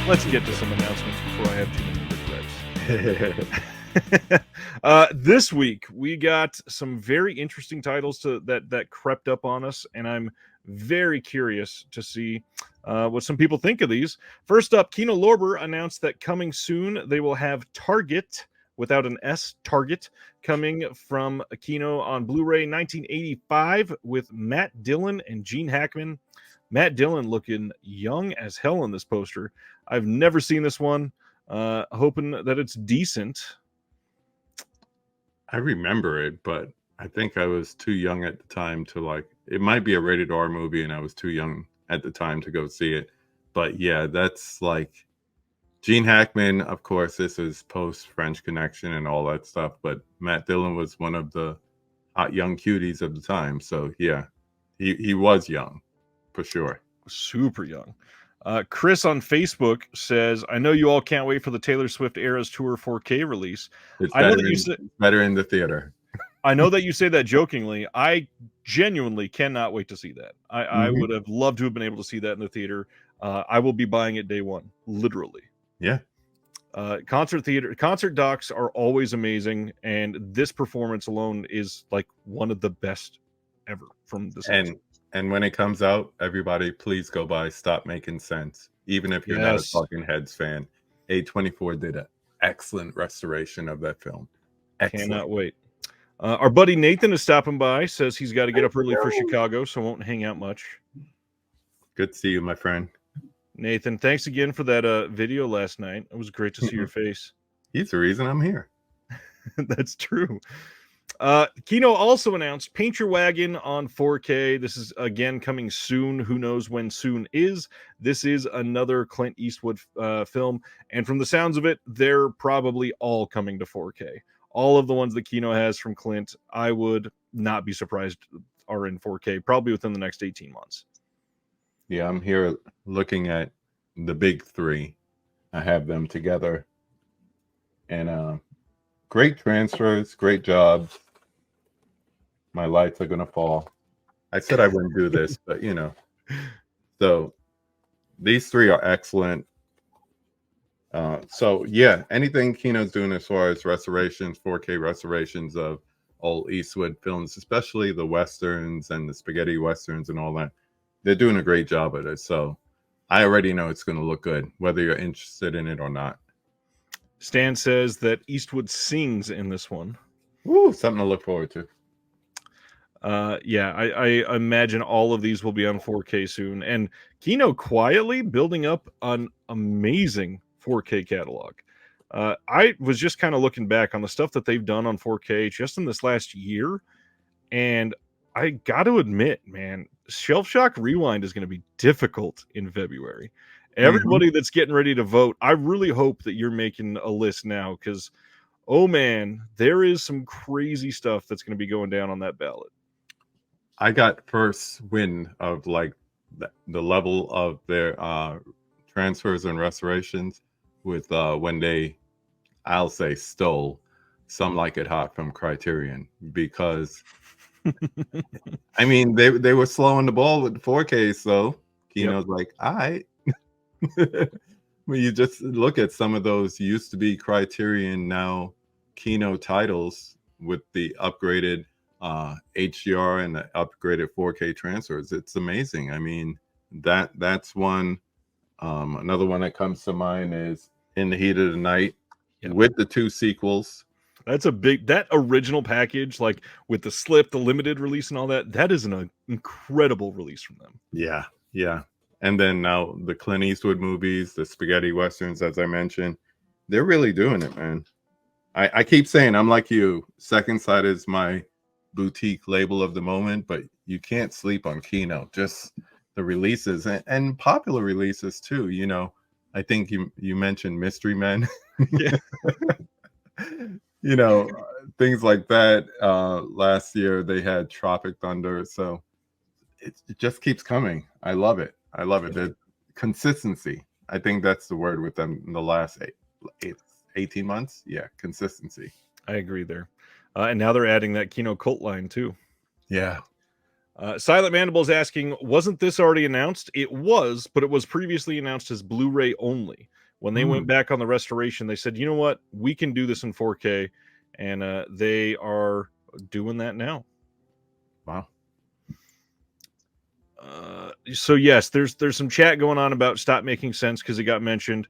let's get to some announcements before I have too many regrets. This week we got some very interesting titles that crept up on us, and I'm very curious to see what some people think of these. First up, Kino Lorber announced that coming soon they will have Target without an S, Target, coming from Kino on Blu-ray 1985 with Matt Dillon and Gene Hackman. Matt Dillon looking young as hell in this poster. I've never seen this one. Hoping that it's decent. I remember it, but I think I was too young at the time to like. It might be a rated R movie, and I was too young at the time to go see it. But yeah, that's like Gene Hackman. Of course, this is post French Connection and all that stuff. But Matt Dillon was one of the hot young cuties of the time. So yeah, he was young for sure. Super young. Chris on Facebook says, I know you all can't wait for the Taylor Swift Eras Tour 4K release. It's I know better, that you said, better in the theater. I know that you say that jokingly. I genuinely cannot wait to see that. I would have loved to have been able to see that in the theater. I will be buying it day one, literally. Yeah. Concert docs are always amazing, and this performance alone is like one of the best ever from this. And when it comes out, everybody please go buy Stop Making Sense. Even if you're not a Talking Heads fan, A24 did an excellent restoration of that film. Excellent. Cannot wait. Our buddy Nathan is stopping by, says he's got to get up early for Chicago, so won't hang out much. Good to see you, my friend. Nathan, thanks again for that video last night. It was great to see your face. He's the reason I'm here. That's true. Kino also announced Paint Your Wagon on 4K. This is again coming soon. Who knows when soon is? This is another Clint Eastwood film, and from the sounds of it, they're probably all coming to 4K. All of the ones that Kino has from Clint, I would not be surprised are in 4K, probably within the next 18 months. Yeah, I'm here looking at the big three. I have them together, and great transfers, great jobs. My lights are gonna fall. I said I wouldn't do this, but you know. So these three are excellent. So yeah, anything Kino's doing as far as restorations, 4K restorations of old Eastwood films, especially the westerns and the spaghetti westerns and all that, they're doing a great job at it. So I already know it's going to look good, whether you're interested in it or not. Stan says that Eastwood sings in this one. Ooh, something to look forward to. Yeah, I imagine all of these will be on 4K soon. And Kino quietly building up an amazing 4K catalog. I was just kind of looking back on the stuff that they've done on 4K just in this last year. And I got to admit, man, Shelf Shock Rewind is going to be difficult in February. Everybody that's getting ready to vote, I really hope that you're making a list now because, oh man, there is some crazy stuff that's going to be going down on that ballot. I got first wind of like the level of their transfers and restorations with when they, I'll say, stole Some Like It Hot from Criterion, because I mean they were slowing the ball with the 4K, so Kino's like, all right. When you just look at some of those used to be Criterion, now Kino titles with the upgraded HDR and the upgraded 4K transfers, it's amazing. I mean, that's one. Another one that comes to mind is In the Heat of the Night with the 2 sequels. That's a big, that original package, like with the slip, the limited release and all that, that is an incredible release from them. Yeah, yeah. And then now the Clint Eastwood movies, the spaghetti westerns, as I mentioned, they're really doing it, man. I keep saying, I'm like you, Second Sight is my boutique label of the moment, but you can't sleep on Kino. Just the releases and popular releases too. You know, I think you mentioned Mystery Men. Yeah. You know, things like that. Last year they had Tropic Thunder, so it just keeps coming. I love it. I love it. The consistency. I think that's the word with them in the last 18 months. Yeah, consistency. I agree there. And now they're adding that Kino cult line too. Yeah. Silent Mandible is asking, wasn't this already announced? It was, but it was previously announced as Blu-ray only. When they went back on the restoration, they said, you know what? We can do this in 4K. And they are doing that now. Wow. So yes, there's some chat going on about Stop Making Sense because it got mentioned.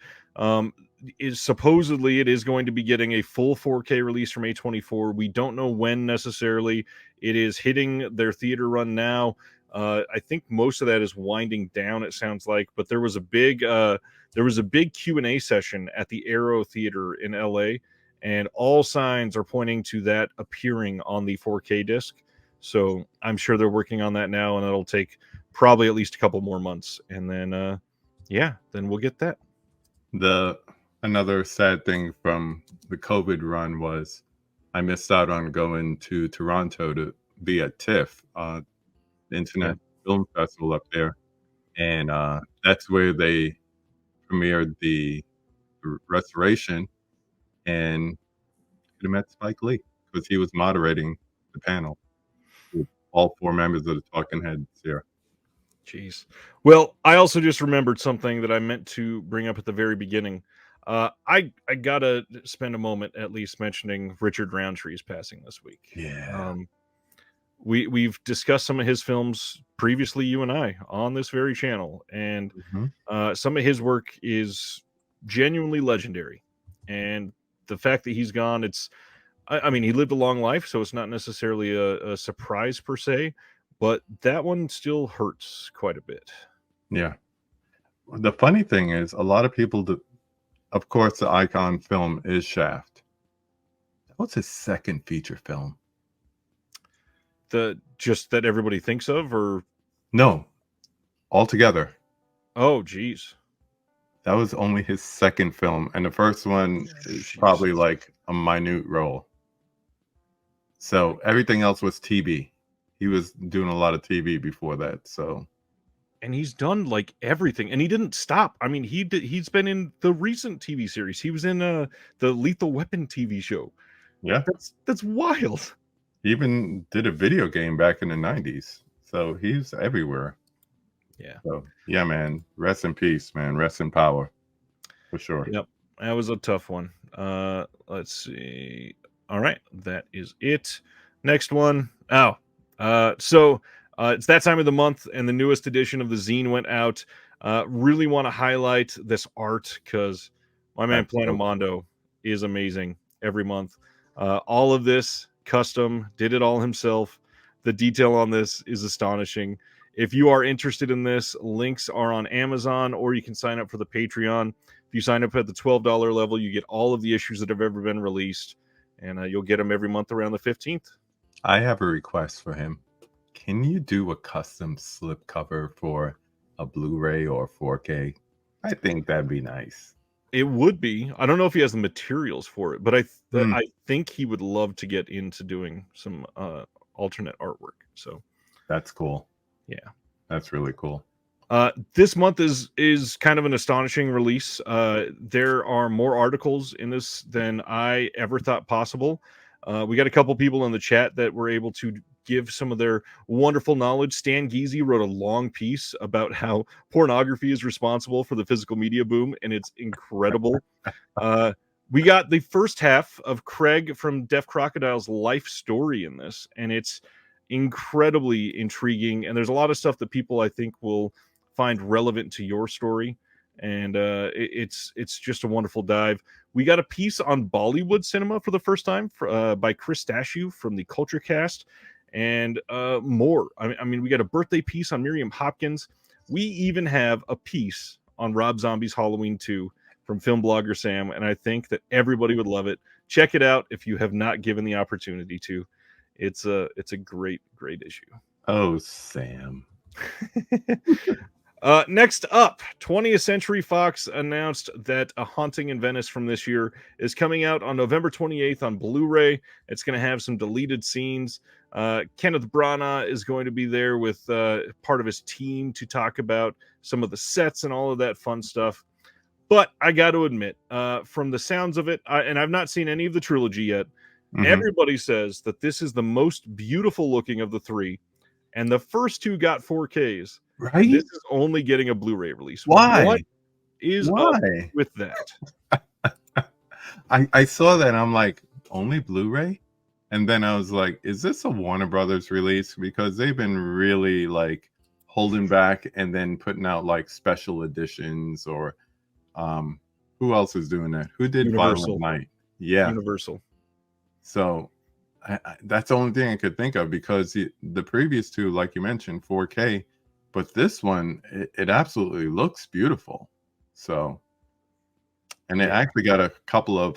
Supposedly it is going to be getting a full 4K release from A24. We don't know when necessarily. It is hitting their theater run now. I think most of that is winding down, it sounds like, but there was a big Q&A session at the Arrow Theater in LA, and all signs are pointing to that appearing on the 4K disc. So I'm sure they're working on that now, and it'll take probably at least a couple more months, and then then we'll get that. Another sad thing from the COVID run was I missed out on going to Toronto to be at TIFF, Internet Film Festival up there, and that's where they premiered the restoration, and I met Spike Lee because he was moderating the panel with all 4 members of the Talking Heads here. Jeez. Well, I also just remembered something that I meant to bring up at the very beginning. I gotta spend a moment at least mentioning Richard Roundtree's passing this week. Yeah. We've discussed some of his films previously, you and I, on this very channel, and some of his work is genuinely legendary. And the fact that he's gone, I mean, he lived a long life, so it's not necessarily a surprise per se, but that one still hurts quite a bit. Yeah. The funny thing is, a lot of people do, of course, the icon film is Shaft. That was his second feature film. Just that everybody thinks of, or no, altogether. Oh, geez. That was only his second film, and the first one is probably like a minute role. So everything else was TV. He was doing a lot of TV before that. So, and he's done like everything, and he didn't stop. I mean, he's been in the recent TV series. He was in the Lethal Weapon TV show. Yeah, that's wild. He even did a video game back in the 90s. So he's everywhere. Yeah. So, yeah, man. Rest in peace, man. Rest in power. For sure. Yep. That was a tough one. Let's see. All right. That is it. Next one. So it's that time of the month, and the newest edition of the zine went out. Really want to highlight this art because my man Planamondo is amazing every month. All of this custom, did it all himself. The detail on this is astonishing. If you are interested in this, links are on Amazon, or you can sign up for the Patreon. If you sign up at the $12 level, you get all of the issues that have ever been released, and you'll get them every month around the 15th. I have a request for him. Can you do a custom slipcover for a Blu-ray or 4K? I think that'd be nice. It would be. I don't know if he has the materials for it, but I think he would love to get into doing some alternate artwork. So that's cool. Yeah, that's really cool. This month is kind of an astonishing release. There are more articles in this than I ever thought possible. We got a couple people in the chat that were able to give some of their wonderful knowledge. Stan Geezy wrote a long piece about how pornography is responsible for the physical media boom, and it's incredible. We got the first half of Craig from Deaf Crocodile's life story in this, and it's incredibly intriguing. And there's a lot of stuff that people, I think, will find relevant to your story. And it's just a wonderful dive. We got a piece on Bollywood cinema for the first time by Chris Dashew from the Culture Cast, and more. I mean, we got a birthday piece on Miriam Hopkins. We even have a piece on Rob Zombie's Halloween 2 from film blogger Sam, and I think that everybody would love it. Check it out if you have not given the opportunity to. It's a great issue. Oh, Sam. Next up, 20th Century Fox announced that A Haunting in Venice from this year is coming out on November 28th on Blu-ray. It's going to have some deleted scenes. Kenneth Branagh is going to be there with part of his team to talk about some of the sets and all of that fun stuff. But I got to admit, from the sounds of it, and I've not seen any of the trilogy yet, everybody says that this is the most beautiful looking of the three, and the first two got 4Ks. Right? This is only getting a Blu-ray release. Why? What is up Why? with that? I saw that and I'm like, only Blu-ray? And then I was like, is this a Warner Brothers release? Because they've been really like holding back and then putting out like special editions or who else is doing that? Who did Universal. Violent Night? Yeah. Universal. So that's the only thing I could think of because the previous two, like you mentioned, 4K, but this one, it absolutely looks beautiful. So, and it actually got a couple of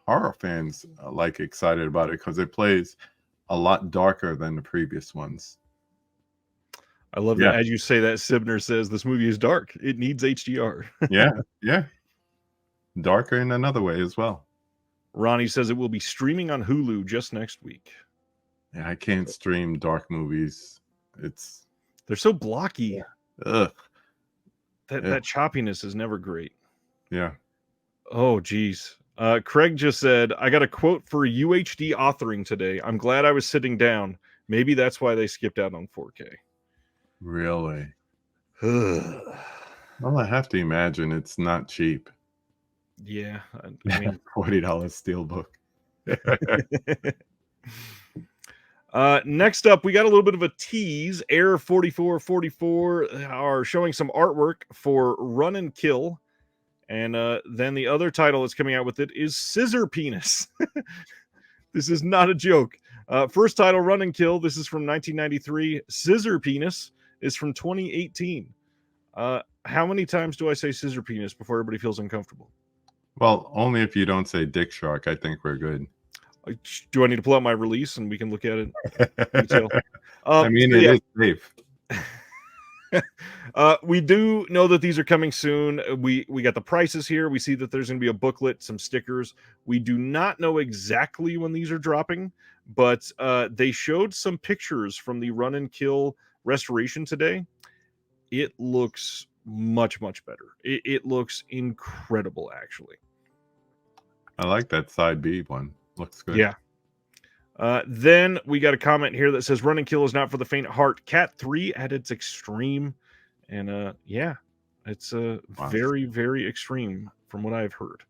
horror fans like excited about it because it plays a lot darker than the previous ones. I love that. As you say that, Sibner says this movie is dark. It needs HDR. Yeah. Darker in another way as well. Ronnie says it will be streaming on Hulu just next week. Yeah, I can't stream dark movies. They're so blocky. Ugh. That choppiness is never great. Yeah. Oh, geez. Craig just said, I got a quote for UHD authoring today. I'm glad I was sitting down. Maybe that's why they skipped out on 4K. Really? Well, I have to imagine it's not cheap. Yeah. I mean, $40 steelbook. Next up, we got a little bit of a tease. Air 4444 are showing some artwork for Run and Kill. And then the other title that's coming out with it is Scissor Penis. This is not a joke. First title, Run and Kill. This is from 1993. Scissor Penis is from 2018. How many times do I say Scissor Penis before everybody feels uncomfortable? Well, only if you don't say Dick Shark. I think we're good. Do I need to pull out my release and we can look at it? I mean, it is safe. We do know that these are coming soon. We got the prices here. We see that there's going to be a booklet, some stickers. We do not know exactly when these are dropping, but they showed some pictures from the Run and Kill restoration today. It looks much, much better. It looks incredible, actually. I like that side B one. Looks good. Yeah. Then we got a comment here that says Run and Kill is not for the faint of heart. Cat 3 at its extreme. And yeah, it's very, very extreme from what I've heard.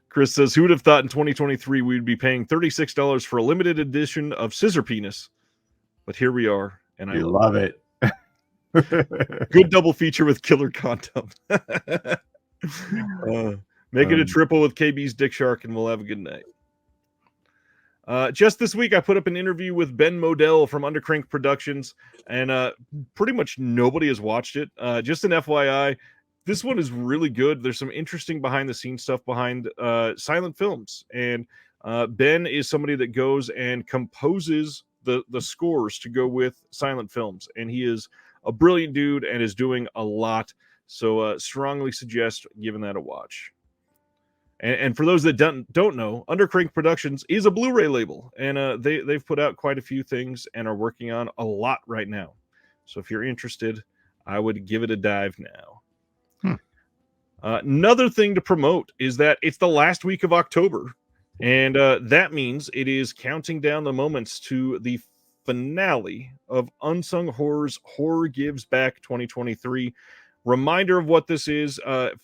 Chris says, who would have thought in 2023 we'd be paying $36 for a limited edition of Scissor Penis? But here we are, and I love it. Good double feature with killer content. Make it a triple with KB's Dick Shark, and we'll have a good night. Just this week, I put up an interview with Ben Modell from Undercrank Productions, and pretty much nobody has watched it. Just an FYI, this one is really good. There's some interesting behind-the-scenes stuff behind silent films, and Ben is somebody that goes and composes the scores to go with silent films, and he is a brilliant dude and is doing a lot. So strongly suggest giving that a watch. And for those that don't know, Undercrank Productions is a Blu-ray label, and they've put out quite a few things and are working on a lot right now. So if you're interested, I would give it a dive now. Another thing to promote is that it's the last week of October, and that means it is counting down the moments to the finale of Unsung Horrors Horror Gives Back 2023. Reminder of what this is.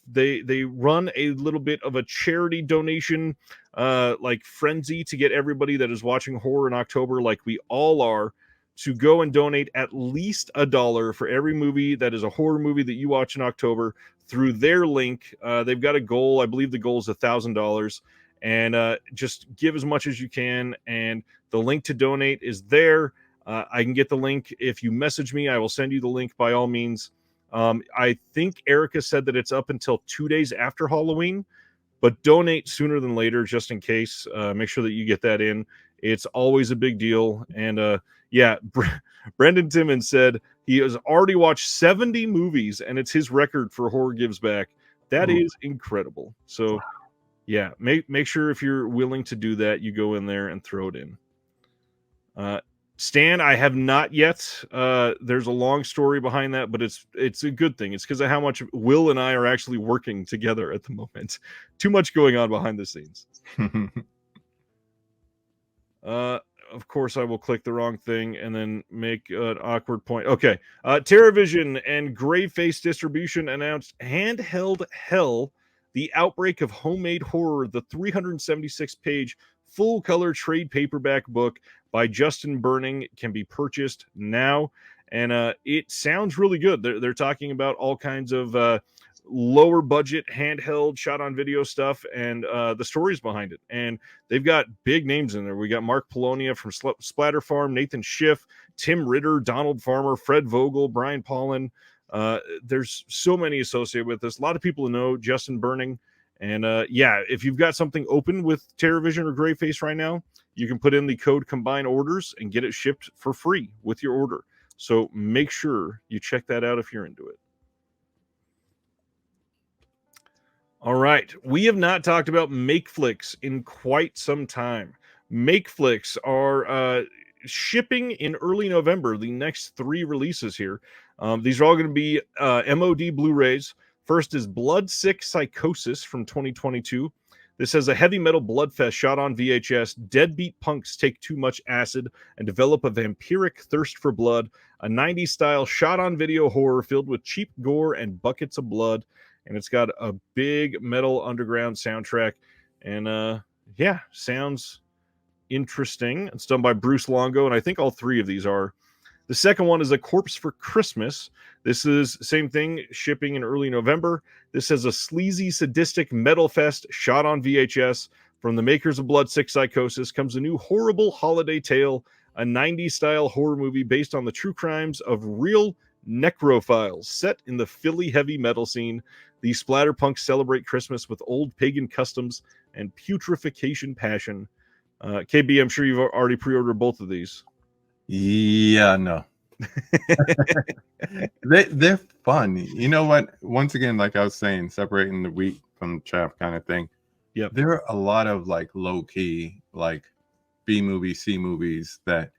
They run a little bit of a charity donation like frenzy to get everybody that is watching horror in October, like we all are, to go and donate at least $1 for every movie that is a horror movie that you watch in October through their link. They've got a goal. I believe the goal is $1,000, and just give as much as you can, and the link to donate is there. I can get the link. If you message me, I will send you the link by all means. I think Erica said that it's up until 2 days after Halloween, but donate sooner than later just in case. Make sure that you get that in. It's always a big deal. And yeah, Brendan Timmons said he has already watched 70 movies, and it's his record for Horror Gives Back. That is incredible. So yeah, make sure if you're willing to do that, you go in there and throw it in. Stan, I have not yet. There's a long story behind that, but it's a good thing. It's because of how much Will and I are actually working together at the moment. Too much going on behind the scenes. of course, I will click the wrong thing and then make an awkward point. Okay. TerraVision and Grayface Distribution announced Handheld Hell, The Outbreak of Homemade Horror, the 376-page full-color trade paperback book by Justin Burning can be purchased now. And it sounds really good. They're talking about all kinds of lower budget handheld shot on video stuff and the stories behind it. And they've got big names in there. We got Mark Polonia from Splatter Farm, Nathan Schiff, Tim Ritter, Donald Farmer, Fred Vogel, Brian Paulin. There's so many associated with this. A lot of people know Justin Burning. And yeah, if you've got something open with TerraVision or Grayface right now, you can put in the code Combine Orders and get it shipped for free with your order. So make sure you check that out if you're into it. All right. We have not talked about MakeFlix in quite some time. MakeFlix are shipping in early November, the next 3 releases here. These are all going to be MOD Blu-rays. First is Bloodsick Psychosis from 2022. This has a heavy metal bloodfest shot on VHS. Deadbeat punks take too much acid and develop a vampiric thirst for blood. A 90s style shot on video horror filled with cheap gore and buckets of blood. And it's got a big metal underground soundtrack. And yeah, sounds interesting. It's done by Bruce Longo, and I think all 3 of these are. The second one is A Corpse for Christmas. This is same thing, shipping in early November. This has a sleazy, sadistic metal fest shot on VHS. From the makers of Bloodsick Psychosis comes a new horrible holiday tale, a 90s style horror movie based on the true crimes of real necrophiles set in the Philly heavy metal scene. These splatterpunks celebrate Christmas with old pagan customs and putrefaction passion. KB, I'm sure you've already pre-ordered both of these. Yeah, no. They're fun. You know what? Once again, like I was saying, separating the wheat from the chaff kind of thing. Yep. There are a lot of like low key, like B movie, C movies that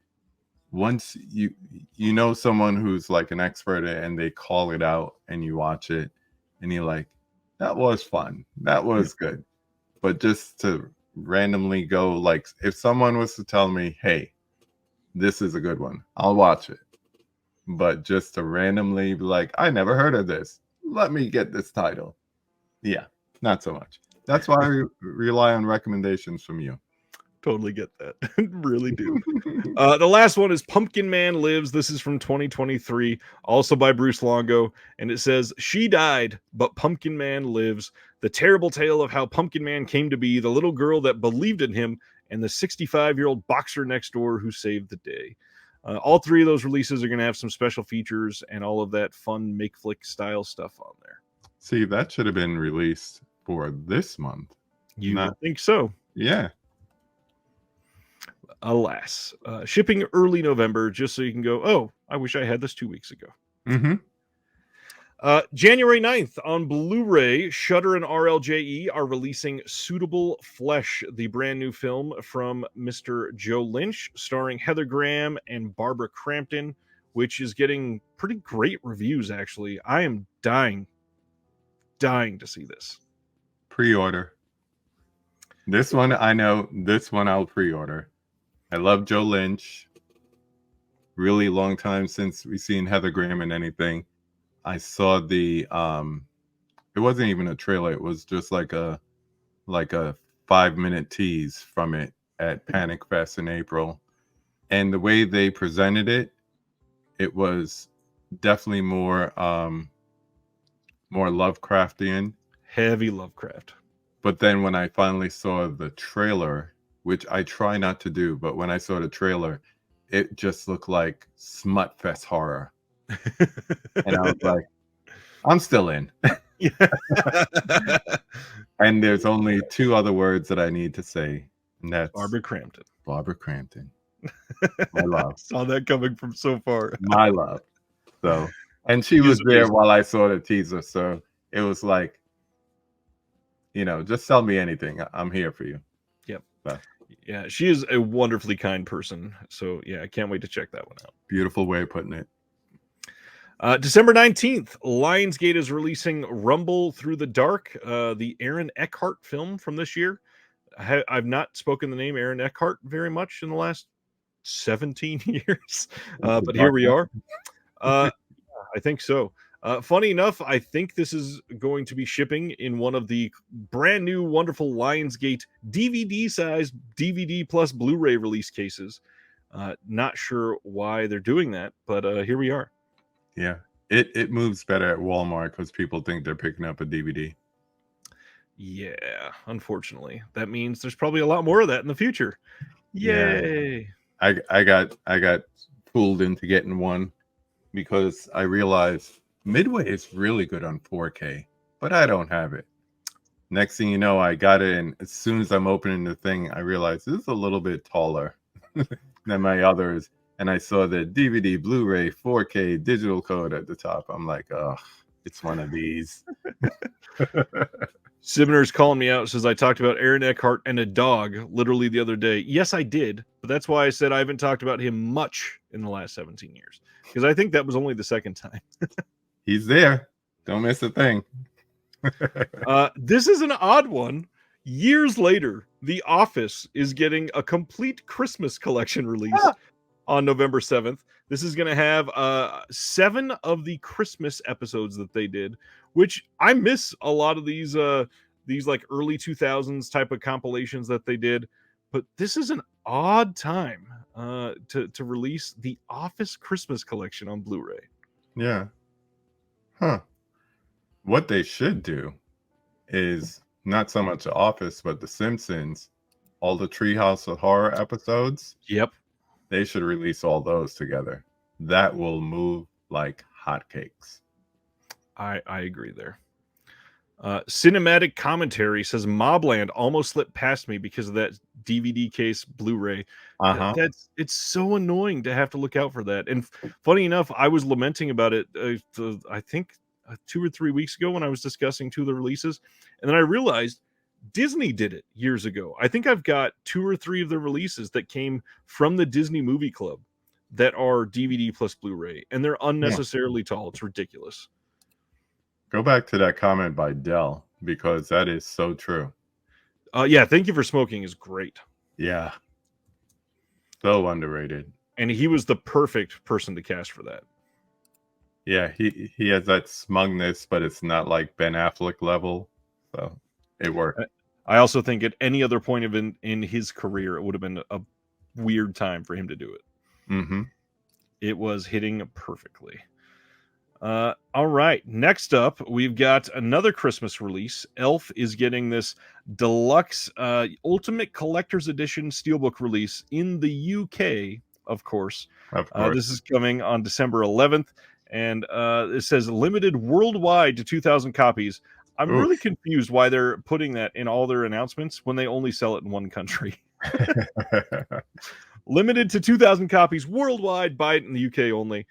once you know someone who's like an expert and they call it out and you watch it and you're like, that was fun. That was good. But just to randomly go, like if someone was to tell me, hey, this is a good one, I'll watch it. But just to randomly be like, I never heard of this, let me get this title. Yeah, not so much. That's why I rely on recommendations from you. Totally get that. Really do. The last one is Pumpkin Man Lives. This is from 2023, also by Bruce Longo. And it says, she died, but Pumpkin Man lives. The terrible tale of how Pumpkin Man came to be, the little girl that believed in him, and the 65-year-old boxer next door who saved the day. All 3 of those releases are going to have some special features and all of that fun MakeFlix style stuff on there. See, that should have been released for this month. You don't think so? Yeah. Alas, shipping early November, just so you can go, oh, I wish I had this 2 weeks ago. Mm-hmm. January 9th on Blu-ray, Shudder and RLJE are releasing Suitable Flesh, the brand new film from Mr. Joe Lynch, starring Heather Graham and Barbara Crampton, which is getting pretty great reviews, actually. I am dying to see this. Pre-order. This one, I know. This one I'll pre-order. I love Joe Lynch. Really long time since we've seen Heather Graham in anything. I saw the it wasn't even a trailer, it was just like a 5-minute tease from it at Panic Fest in April. And the way they presented it, it was definitely more Lovecraftian. Heavy Lovecraft. But then when I finally saw the trailer, which I try not to do, but when I saw the trailer, it just looked like Smutfest horror. And I was like, I'm still in. And there's only 2 other words that I need to say, and that's Barbara Crampton. Barbara Crampton. My love. Saw that coming from so far. My love. So, and she was there while I saw the teaser, so it was like, just tell me anything. I'm here for you. Yep. So. Yeah, she is a wonderfully kind person. So yeah, I can't wait to check that one out. Beautiful way of putting it. December 19th, Lionsgate is releasing Rumble Through the Dark, the Aaron Eckhart film from this year. I've not spoken the name Aaron Eckhart very much in the last 17 years. But here we are. I think so. Funny enough, I think this is going to be shipping in one of the brand new, wonderful Lionsgate DVD-sized DVD plus Blu-ray release cases. Not sure why they're doing that, but here we are. Yeah, it moves better at Walmart because people think they're picking up a DVD. Yeah, unfortunately, that means there's probably a lot more of that in the future. Yay! Yeah. I got fooled into getting one because I realized Midway is really good on 4K, but I don't have it. Next thing you know, I got it, and as soon as I'm opening the thing, I realized this is a little bit taller than my others. And I saw the DVD, Blu-ray, 4K digital code at the top. I'm like, oh, it's one of these. Sibner's calling me out, says I talked about Aaron Eckhart and a dog literally the other day. Yes, I did, but that's why I said I haven't talked about him much in the last 17 years, because I think that was only the second time. He's there. Don't miss a thing. This is an odd one. Years later, The Office is getting a complete Christmas collection release on November 7th. This is going to have 7 of the Christmas episodes that they did, which I miss a lot of these like early 2000s type of compilations that they did. But this is an odd time to release The Office Christmas collection on Blu-ray. Yeah. Huh. What they should do is not so much The Office, but The Simpsons, all the Treehouse of Horror episodes. Yep. They should release all those together. That will move like hotcakes. I agree there. Cinematic Commentary says Mobland almost slipped past me because of that DVD case Blu-ray. It's so annoying to have to look out for that. And funny enough, I was lamenting about it I think 2 or 3 weeks ago when I was discussing 2 of the releases, and then I realized Disney did it years ago. I think I've got 2 or 3 of the releases that came from the Disney Movie Club that are DVD plus Blu-ray, and they're unnecessarily tall. It's ridiculous. Go back to that comment by Dell, because that is so true. Yeah, Thank You for Smoking is great. Yeah. So underrated. And he was the perfect person to cast for that. Yeah, he has that smugness, but it's not like Ben Affleck level. So it worked. I also think at any other point in his career, it would have been a weird time for him to do it. Mm-hmm. It was hitting perfectly. All right. Next up, we've got another Christmas release. Elf is getting this deluxe Ultimate Collector's Edition Steelbook release in the UK, of course. Of course. This is coming on December 11th, and it says limited worldwide to 2,000 copies. I'm really confused why they're putting that in all their announcements when they only sell it in one country. Limited to 2,000 copies worldwide, buy it in the UK only.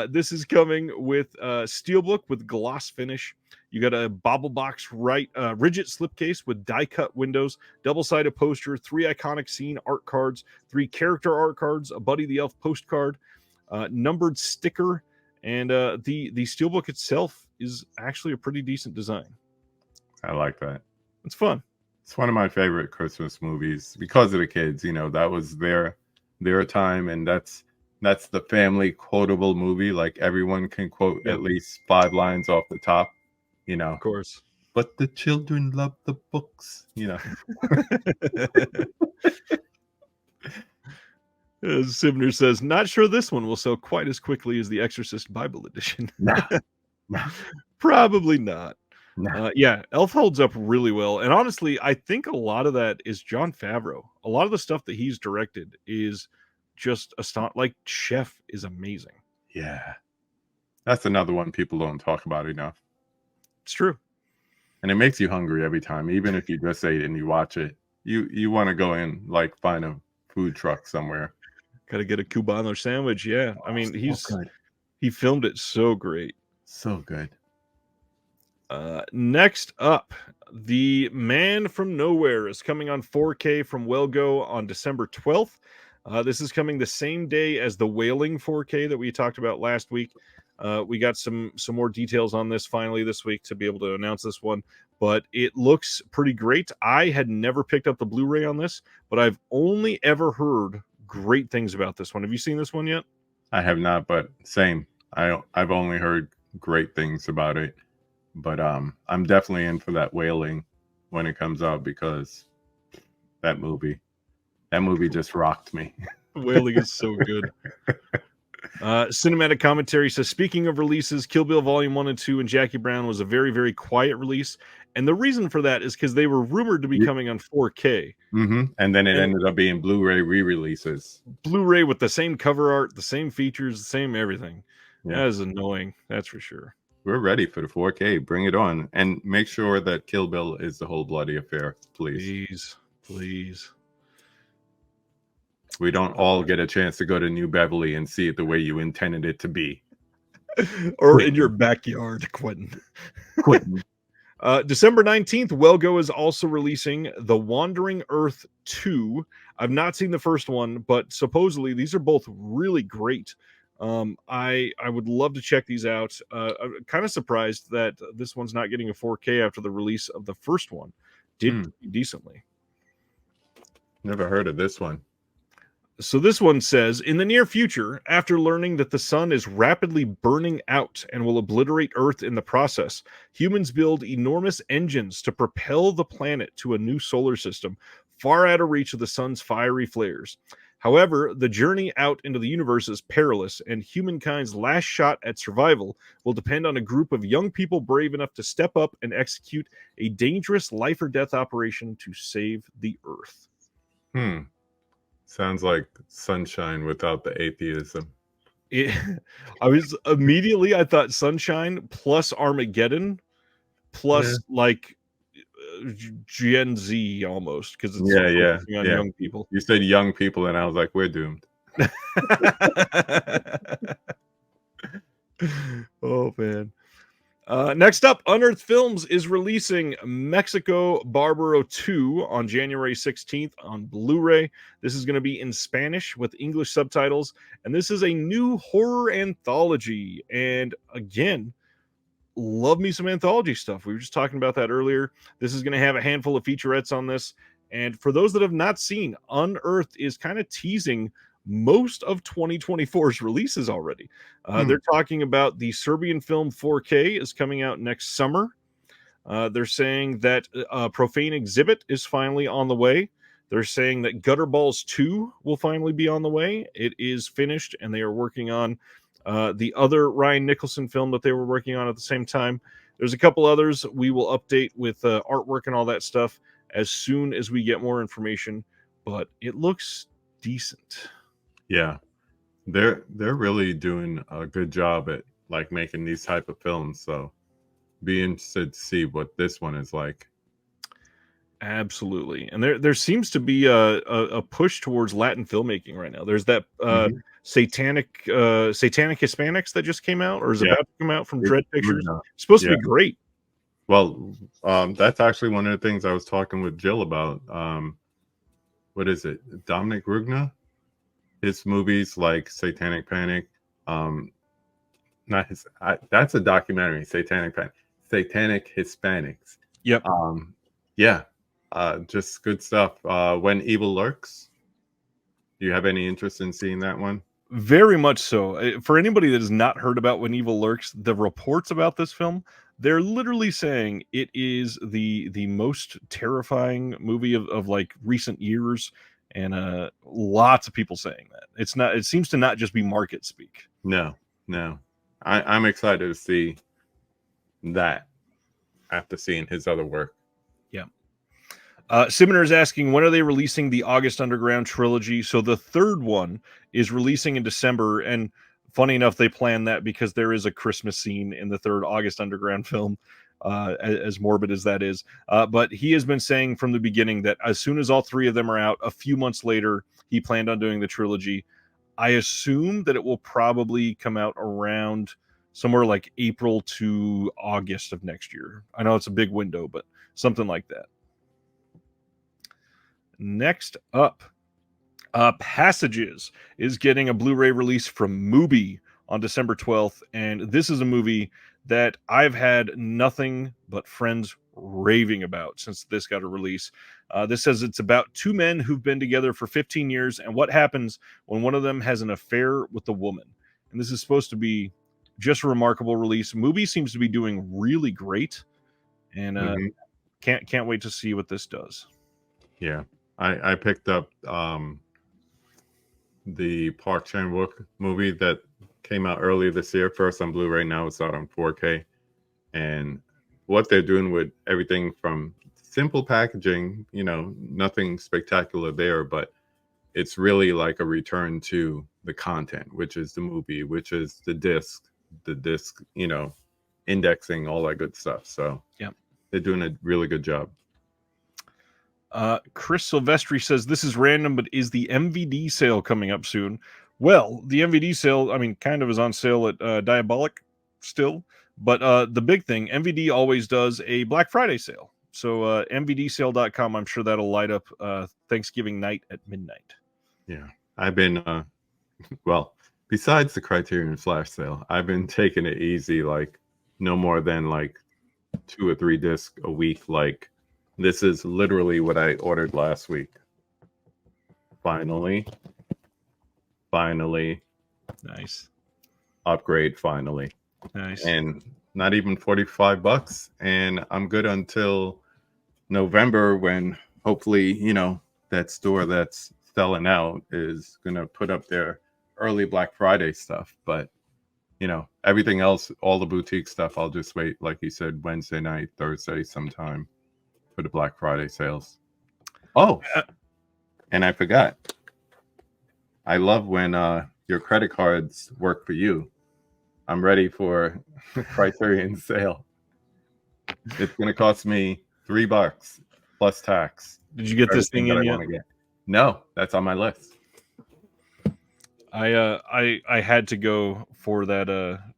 This is coming with steelbook with gloss finish. You got a bobble box rigid slipcase with die cut windows, double-sided poster, 3 iconic scene art cards, 3 character art cards, a Buddy the Elf postcard, numbered sticker, and the steelbook itself is actually a pretty decent design. I like that. It's fun. It's one of my favorite Christmas movies because of the kids. You know, that was their time, and that's the family quotable movie. Like everyone can quote at least 5 lines off the top. You know, Of course. But the children love the books. You know. Sibner says, not sure this one will sell quite as quickly as the Exorcist Bible edition. Nah. Probably not. Nah. Yeah, Elf holds up really well. And honestly, I think a lot of that is Jon Favreau. A lot of the stuff that he's directed is just like Chef is amazing. Yeah. That's another one people don't talk about enough. It's true. And it makes you hungry every time. Even if you just ate and you watch it, you want to go in, like, find a food truck somewhere. Gotta get a Cubano sandwich. Yeah. I mean, good. He filmed it so great. So good. Next up, The Man from Nowhere is coming on 4K from Wellgo on December 12th. This is coming the same day as the Wailing 4K that we talked about last week. We got some more details on this finally this week to be able to announce this one, but it looks pretty great. I had never picked up the Blu-ray on this, but I've only ever heard great things about this one. Have you seen this one yet? I have not, but same. I've only heard great things about it, but I'm definitely in for that Wailing when it comes out because that movie just rocked me. Wailing is so good. Cinematic commentary says, speaking of releases, Kill Bill Volume 1 and 2 and Jackie Brown was a very, very quiet release. And the reason for that is because they were rumored to be coming on 4K. And then it ended up being Blu-ray re-releases. Blu-ray with the same cover art, the same features, the same everything. Yeah. That is annoying, that's for sure. We're ready for the 4K. Bring it on. And make sure that Kill Bill is the whole bloody affair, please. Please. We don't all get a chance to go to New Beverly and see it the way you intended it to be. Or Quentin. In your backyard, Quentin. December 19th, Welgo is also releasing The Wandering Earth 2. I've not seen the first one, but supposedly these are both really great. I would love to check these out. I'm kind of surprised that this one's not getting a 4K after the release of the first one. Did decently. Never heard of this one. So this one says, in the near future, after learning that the sun is rapidly burning out and will obliterate Earth in the process, humans build enormous engines to propel the planet to a new solar system, far out of reach of the sun's fiery flares. However, the journey out into the universe is perilous, and humankind's last shot at survival will depend on a group of young people brave enough to step up and execute a dangerous life or death operation to save the Earth. Sounds like Sunshine without the atheism. I thought Sunshine plus Armageddon plus like Gen Z almost, because it's on young people. You said young people, and I was like, we're doomed. Oh man. Next up, Unearthed Films is releasing Mexico Barbaro 2 on January 16th on Blu-ray. This is going to be in Spanish with English subtitles, and this is a new horror anthology. And again, love me some anthology stuff. We were just talking about that earlier. This is going to have a handful of featurettes on this. And for those that have not seen, Unearthed is kind of teasing most of 2024's releases already. They're talking about the Serbian film 4K is coming out next summer. They're saying that Profane Exhibit is finally on the way. They're saying that Gutterballs 2 will finally be on the way. It is finished, and they are working on the other Ryan Nicholson film that they were working on at the same time. There's a couple others we will update with artwork and all that stuff as soon as we get more information, but it looks decent. Yeah, they're really doing a good job at like making these type of films. So be interested to see what this one is like. Absolutely, and there seems to be a push towards Latin filmmaking right now. There's that satanic Hispanics that just came out or is about to come out from Dread Pictures. It's supposed to be great. Well, that's actually one of the things I was talking with Jill about. What is it? Dominic Rugna? His movies like Satanic Panic, that's a documentary. Satanic Panic, Satanic Hispanics. Yep. Just good stuff. When Evil Lurks. Do you have any interest in seeing that one? Very much so. For anybody that has not heard about When Evil Lurks, the reports about this film, they're literally saying it is the most terrifying movie of like recent years. And lots of people saying that it seems to not just be market speak. No, I'm excited to see that after seeing his other work. Yeah. Siminer is asking, when are they releasing the August Underground trilogy? So the third one is releasing in December, and funny enough, they planned that because there is a Christmas scene in the third August Underground film. As morbid as that is. But he has been saying from the beginning that as soon as all three of them are out, a few months later, he planned on doing the trilogy. I assume that it will probably come out around somewhere like April to August of next year. I know it's a big window, but something like that. Next up, Passages is getting a Blu-ray release from Mubi on December 12th, and this is a movie that I've had nothing but friends raving about since this got a release. This says it's about two men who've been together for 15 years and what happens when one of them has an affair with a woman. And this is supposed to be just a remarkable release. Movie seems to be doing really great, and can't wait to see what this does. Yeah, I picked up the Park Chan-wook movie that came out earlier this year, first on Blu-ray. Now it's out on 4K, and what they're doing with everything from simple packaging, you know, nothing spectacular there, but it's really like a return to the content, which is the movie, which is the disc, you know, indexing, all that good stuff. So yeah, they're doing a really good job. Chris Silvestri says this is random, but is the MVD sale coming up soon? Well, the MVD sale, I mean, kind of is on sale at Diabolic still, but the big thing, MVD always does a Black Friday sale. So mvdsale.com, I'm sure that'll light up Thanksgiving night at midnight. Yeah, I've been well, besides the Criterion flash sale, I've been taking it easy, like no more than like 2 or 3 discs a week. Like this is literally what I ordered last week. Finally. Nice. Upgrade finally. Nice. And not even $45, and I'm good until November, when hopefully, you know, that store that's selling out is gonna put up their early Black Friday stuff. But you know, everything else, all the boutique stuff, I'll just wait, like you said, Wednesday night, Thursday sometime for the Black Friday sales. Oh, and I forgot, I love when your credit cards work for you. I'm ready for Criterion sale. It's going to cost me $3 plus tax. Did you get this thing in yet? No, that's on my list. I had to go for that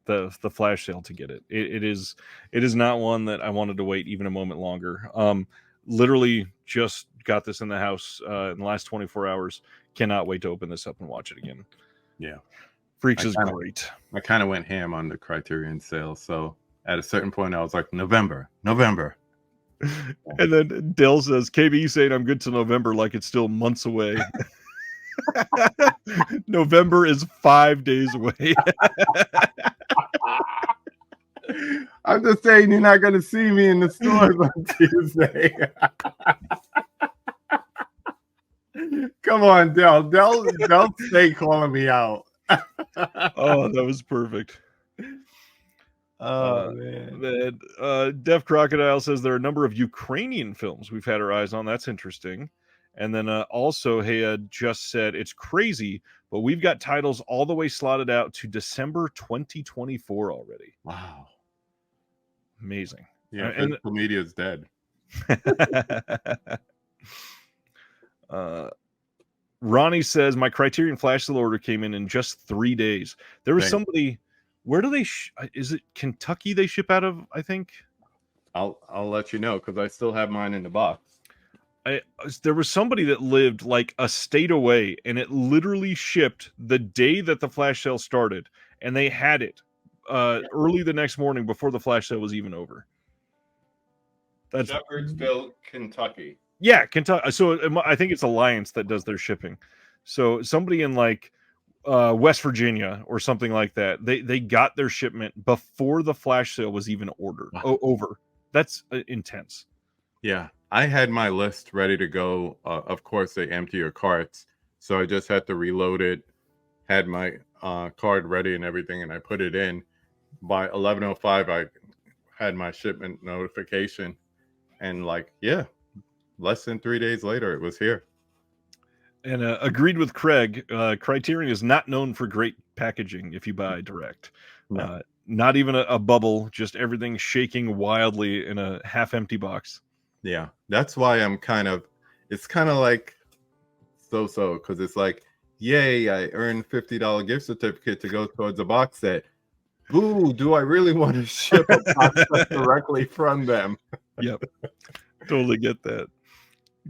the flash sale to get it. It is not one that I wanted to wait even a moment longer. Literally just got this in the house in the last 24 hours. Cannot wait to open this up and watch it again. Yeah. Freaks is great. I kind of went ham on the Criterion sale. So at a certain point, I was like, November. And then Dale says, KB saying I'm good till November, like it's still months away. November is 5 days away. I'm just saying, you're not going to see me in the stores on Tuesday. Come on, Dell. Dell stay calling me out. Oh, that was perfect. Oh, man. Def Crocodile says there are a number of Ukrainian films we've had our eyes on. That's interesting. And then also, Hayed just said it's crazy, but we've got titles all the way slotted out to December 2024 already. Wow. Amazing. Yeah, and the media is dead. Ronnie says my Criterion flash sale order came in just 3 days. There was somebody. Where do they? Is it Kentucky they ship out of? I think. I'll let you know because I still have mine in the box. There was somebody that lived like a state away, and it literally shipped the day that the flash sale started, and they had it early the next morning before the flash sale was even over. That's Shepherdsville, Kentucky. Yeah, Kentucky. So I think it's Alliance that does their shipping. So somebody in like West Virginia or something like that, they got their shipment before the flash sale was even ordered. Wow. Over. That's intense. Yeah, I had my list ready to go. Of course, they empty your carts, so I just had to reload it. Had my card ready and everything, and I put it in. By 11:05, I had my shipment notification, and less than 3 days later, it was here. And agreed with Craig. Criterion is not known for great packaging if you buy direct. No. Not even a bubble, just everything shaking wildly in a half-empty box. Yeah, that's why it's kind of like so because it's like, yay, I earned $50 gift certificate to go towards a box set. Ooh, do I really want to ship a box set directly from them? Yep, totally get that.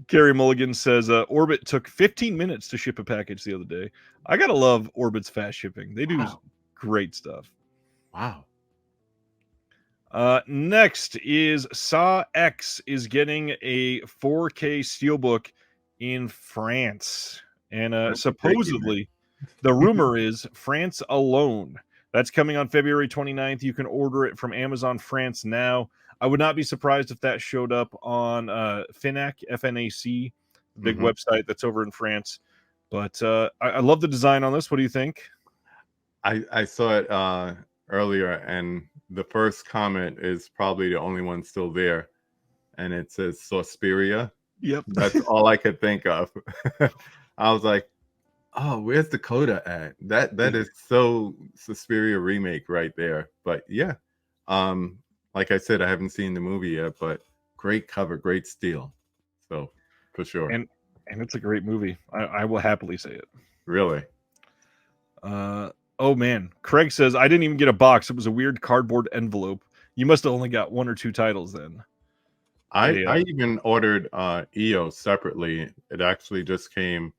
Carrie Mulligan says Orbit took 15 minutes to ship a package the other day. I gotta love Orbit's fast shipping. They do great stuff. Wow. Next is Saw X is getting a 4K steelbook in France, and That's a great game. supposedly the rumor is France alone. That's coming on February 29th. You can order it from Amazon France now. I would not be surprised if that showed up on Finac, FNAC, the big website that's over in France. But I love the design on this. What do you think? I saw it earlier, and the first comment is probably the only one still there, and it says Suspiria. Yep. That's all I could think of. I was like, oh, where's Dakota at? That is so Suspiria remake right there. But yeah, like I said, I haven't seen the movie yet, but great cover, great steel. So for sure. And it's a great movie. I will happily say it. Really? Oh man, Craig says I didn't even get a box. It was a weird cardboard envelope. You must have only got 1 or 2 titles then. I even ordered EO separately. It actually just came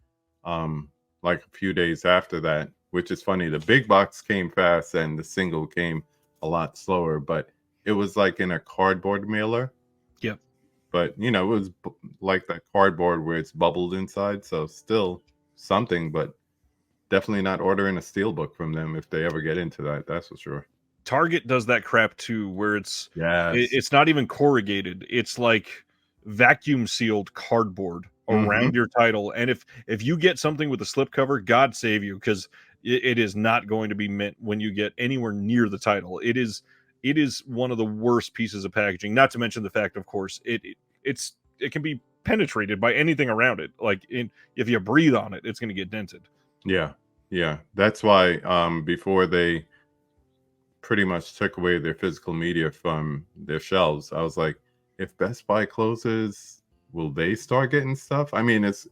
like a few days after that, which is funny. The big box came fast and the single came a lot slower, but it was like in a cardboard mailer. Yep. But you know, it was like that cardboard where it's bubbled inside, so still something, but definitely not ordering a steelbook from them if they ever get into that. That's for sure. Target does that crap too, where Yes. it's not even corrugated. It's like vacuum sealed cardboard around your title. And if you get something with a slipcover, God save you, because it is not going to be mint when you get anywhere near the title. It is one of the worst pieces of packaging. Not to mention the fact, of course, it can be penetrated by anything around it. Like if you breathe on it, it's going to get dented. Yeah. That's why before they pretty much took away their physical media from their shelves, I was like, if Best Buy closes, will they start getting stuff? I mean, it's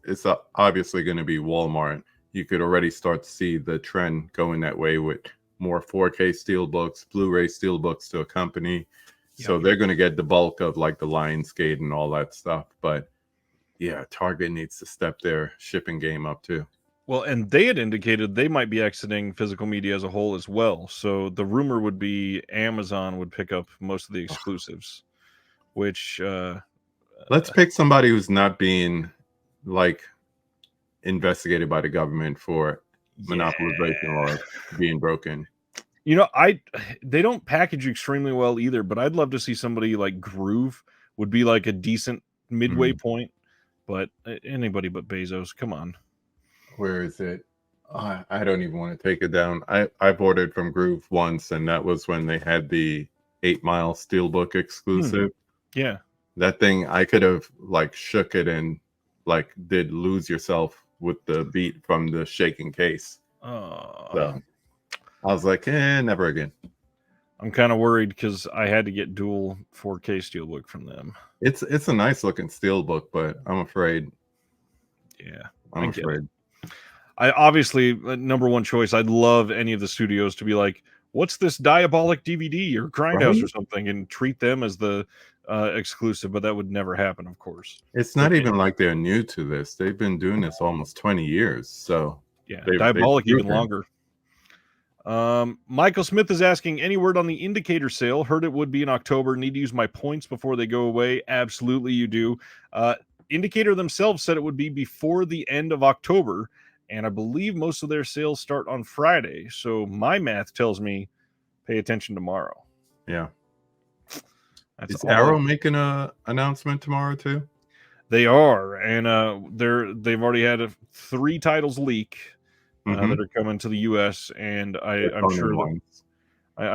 obviously going to be Walmart. You could already start to see the trend going that way with more 4K steelbooks, Blu-ray steelbooks to accompany. So they're going to get the bulk of like the Lionsgate and all that stuff. But yeah, Target needs to step their shipping game up too. Well, and they had indicated they might be exiting physical media as a whole as well. So the rumor would be Amazon would pick up most of the exclusives, which let's pick somebody who's not being like investigated by the government for monopolization or being broken. You know, they don't package extremely well either, but I'd love to see somebody like Groove would be like a decent midway point. But anybody but Bezos, come on. Where is it? I don't even want to take it down. I've ordered from Groove once, and that was when they had the 8 Mile Steelbook exclusive. Yeah. That thing, I could have like shook it and like did Lose Yourself with the beat from the shaking case. So I was like, never again. I'm kind of worried because I had to get dual 4K steelbook from them. It's a nice looking steelbook, but I'm afraid. Yeah, I'm afraid. I obviously number one choice. I'd love any of the studios to be like, "What's this Diabolic DVD or Grindhouse or something?" and treat them as the exclusive. But that would never happen, of course. It's not even like they're new to this. They've been doing this almost 20 years. So yeah, Diabolic even longer. Michael Smith is asking, any word on the Indicator sale? Heard it would be in October. Need to use my points before they go away. Absolutely, you do. Indicator themselves said it would be before the end of October, and I believe most of their sales start on Friday. So my math tells me pay attention tomorrow. Yeah. Is Arrow making an announcement tomorrow too? They are, and they've already had 3 titles leak that are coming to the U.S. and I'm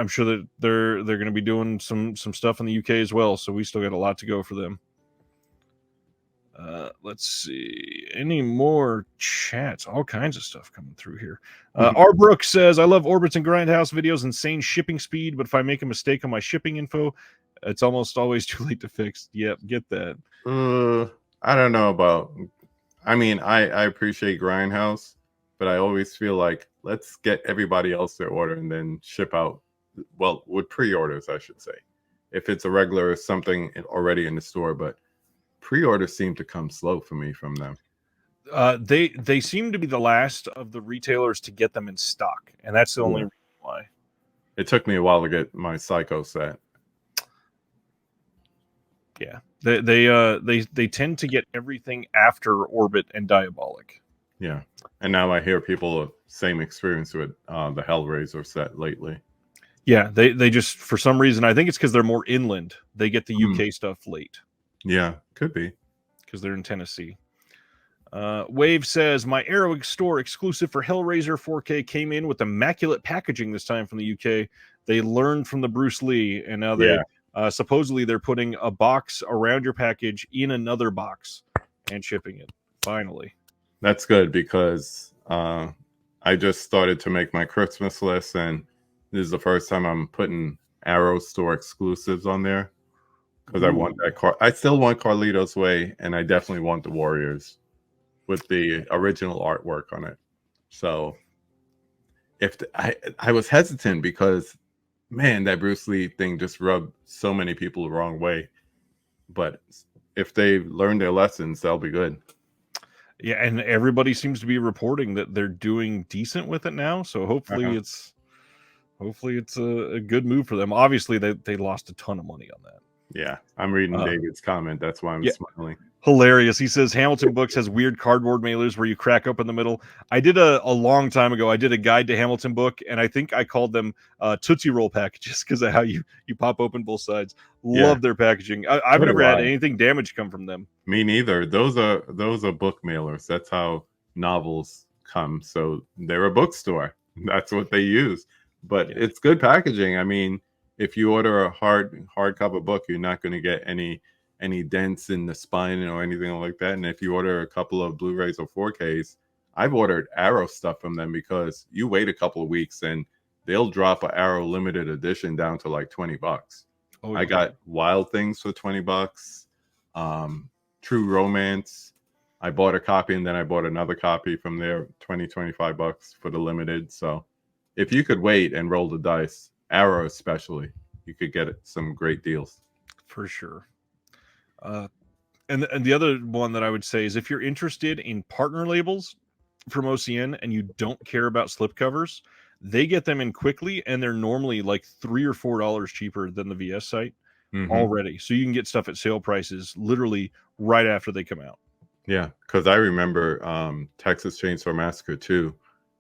sure that they're going to be doing some stuff in the UK as well. So we still got a lot to go for them. Let's see. Any more chats? All kinds of stuff coming through here. R. Brooks says, I love Orbits and Grindhouse videos, insane shipping speed, but if I make a mistake on my shipping info, it's almost always too late to fix. Yep, get that. I don't know about, I mean, I appreciate Grindhouse, but I always feel like let's get everybody else their order and then ship out. Well, with pre-orders, I should say. If it's a regular something already in the store, but pre-orders seem to come slow for me from them. They seem to be the last of the retailers to get them in stock, and that's the only reason why. It took me a while to get my Psycho set. Yeah, they tend to get everything after Orbit and Diabolic. Yeah, and now I hear people of same experience with the Hellraiser set lately. Yeah, they just, for some reason, I think it's because they're more inland. They get the UK stuff late. Yeah, could be. Because they're in Tennessee. Wave says, my Arrow store exclusive for Hellraiser 4K came in with immaculate packaging this time from the UK. They learned from the Bruce Lee, and now they supposedly they're putting a box around your package in another box and shipping it. Finally. That's good because I just started to make my Christmas list, and this is the first time I'm putting Arrow store exclusives on there because I want that car. I still want Carlito's Way, and I definitely want the Warriors with the original artwork on it. So if I was hesitant because, man, that Bruce Lee thing just rubbed so many people the wrong way. But if they learn their lessons, they'll be good. Yeah, and everybody seems to be reporting that they're doing decent with it now. So hopefully it's a good move for them. Obviously, they lost a ton of money on that. Yeah, I'm reading David's comment. That's why I'm smiling. Hilarious. He says Hamilton Books has weird cardboard mailers where you crack open the middle. I did a long time ago. I did a guide to Hamilton Book, and I think I called them Tootsie Roll packages because of how you pop open both sides. Love their packaging. I've never had anything damaged come from them. Me neither. Those are book mailers. That's how novels come. So they're a bookstore. That's what they use. But it's good packaging. I mean, if you order a hardcover book, you're not going to get any dents in the spine or anything like that. And if you order a couple of Blu-rays or 4Ks, I've ordered Arrow stuff from them because you wait a couple of weeks and they'll drop an Arrow limited edition down to like $20. I got Wild Things for $20. True Romance. I bought a copy and then I bought another copy from there, $25 for the limited. So if you could wait and roll the dice, Arrow especially, you could get some great deals. For sure. And the other one that I would say is if you're interested in partner labels from OCN and you don't care about slipcovers, they get them in quickly and they're normally like $3 or $4 cheaper than the VS site already. So you can get stuff at sale prices literally right after they come out. Yeah, because I remember Texas Chainsaw Massacre 2,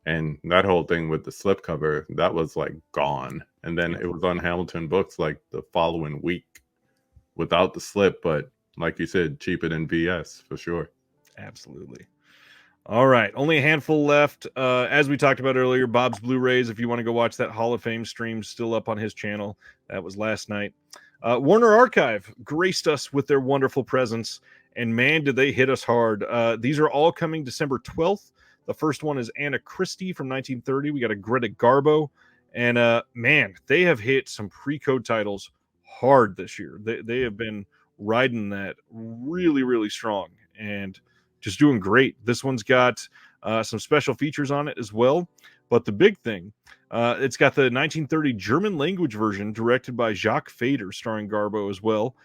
and that whole thing with the slipcover, that was like gone. And then it was on Hamilton Books like the following week without the slip, but like you said, cheaper than VS for sure. Absolutely. All right, only a handful left. As we talked about earlier, Bob's Blu-rays, if you want to go watch that Hall of Fame stream, still up on his channel. That was last night. Warner Archive graced us with their wonderful presence, and man, did they hit us hard. These are all coming December 12th. The first one is Anna Christie from 1930. We got a Greta Garbo, and man, they have hit some pre-code titles hard this year. They have been riding that really, really strong and just doing great. This one's got some special features on it as well. But the big thing, it's got the 1930 German language version directed by Jacques Fader, starring Garbo as well.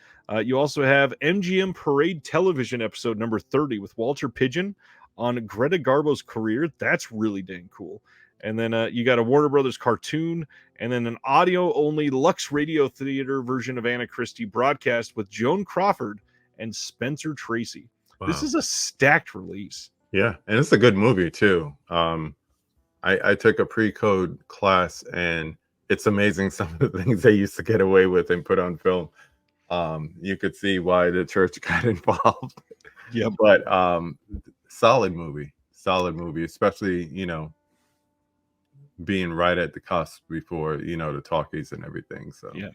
You also have MGM Parade Television episode number 30 with Walter Pidgeon on Greta Garbo's career. That's really dang cool. And then you got a Warner Brothers cartoon, and then an audio-only Lux Radio Theater version of Anna Christie broadcast with Joan Crawford and Spencer Tracy. Wow. This is a stacked release. Yeah, and it's a good movie, too. I took a pre-code class, and it's amazing some of the things they used to get away with and put on film. You could see why the church got involved. Yeah, but solid movie, especially, you know, being right at the cusp before, you know, the talkies and everything. So yeah,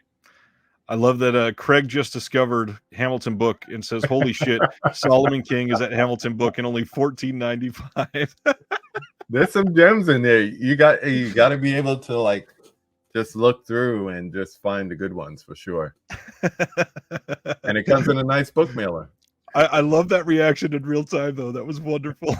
I love that Craig just discovered Hamilton Book and says, holy shit, Solomon King is at Hamilton Book and only $14.95. There's some gems in there. You got to be able to like just look through and just find the good ones for sure. And it comes in a nice book mailer. I love that reaction in real time, though. That was wonderful.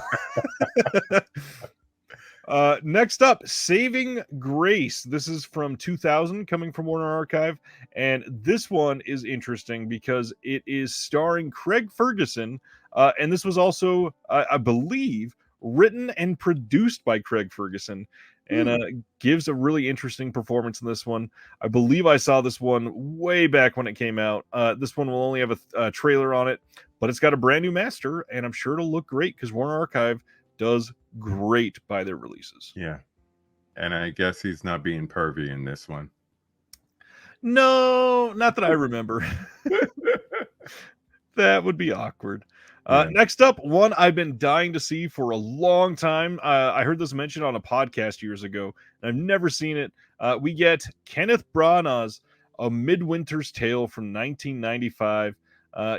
Next up, Saving Grace. This is from 2000, coming from Warner Archive. And this one is interesting because it is starring Craig Ferguson. And this was also, I believe, written and produced by Craig Ferguson. and gives a really interesting performance in this one. I believe I saw this one way back when it came out. This one will only have a trailer on it, but it's got a brand new master, and I'm sure it'll look great because Warner Archive does great by their releases. Yeah. And I guess he's not being pervy in this one. No, not that I remember. That would be awkward. Yeah. Next up, one I've been dying to see for a long time. I heard this mentioned on a podcast years ago, and I've never seen it. We get Kenneth Branagh's A Midwinter's Tale from 1995.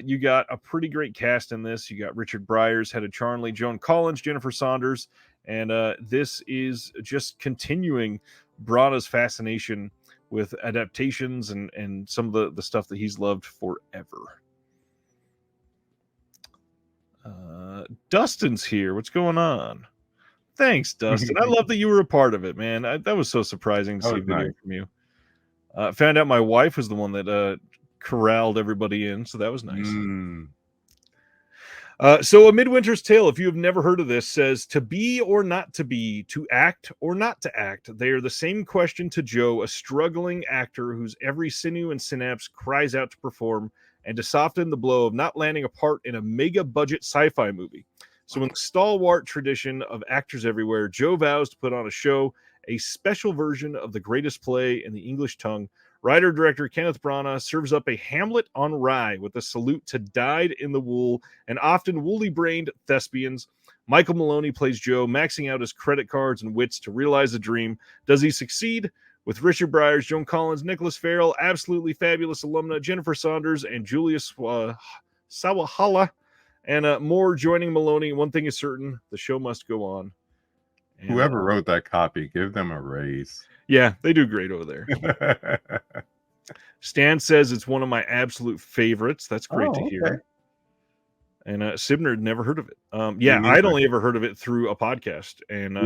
You got a pretty great cast in this. You got Richard Briers, Hedda Charnley, Joan Collins, Jennifer Saunders, and this is just continuing Branagh's fascination with adaptations and some of the stuff that he's loved forever. Dustin's here. What's going on? Thanks, Dustin. I love that you were a part of it, man. That was so surprising to see a video from you. Found out my wife was the one that corralled everybody in, so that was nice. So A Midwinter's Tale, if you have never heard of this, says to be or not to be, to act or not to act. They are the same question to Joe, a struggling actor whose every sinew and synapse cries out to perform and to soften the blow of not landing a part in a mega budget sci-fi movie. So in the stalwart tradition of actors everywhere, Joe vows to put on a show, a special version of the greatest play in the English tongue. Writer-director Kenneth Branagh serves up a Hamlet on rye with a salute to dyed-in-the-wool and often woolly-brained thespians. Michael Maloney plays Joe, maxing out his credit cards and wits to realize a dream. Does he succeed? With Richard Briers, Joan Collins, Nicholas Farrell, absolutely fabulous alumna, Jennifer Saunders, and Julius Sawahala, and more joining Maloney. One thing is certain, the show must go on. And, whoever wrote that copy, give them a raise. Yeah, they do great over there. Stan says it's one of my absolute favorites. That's great to hear. And Sibner had never heard of it. I'd only ever heard of it through a podcast, and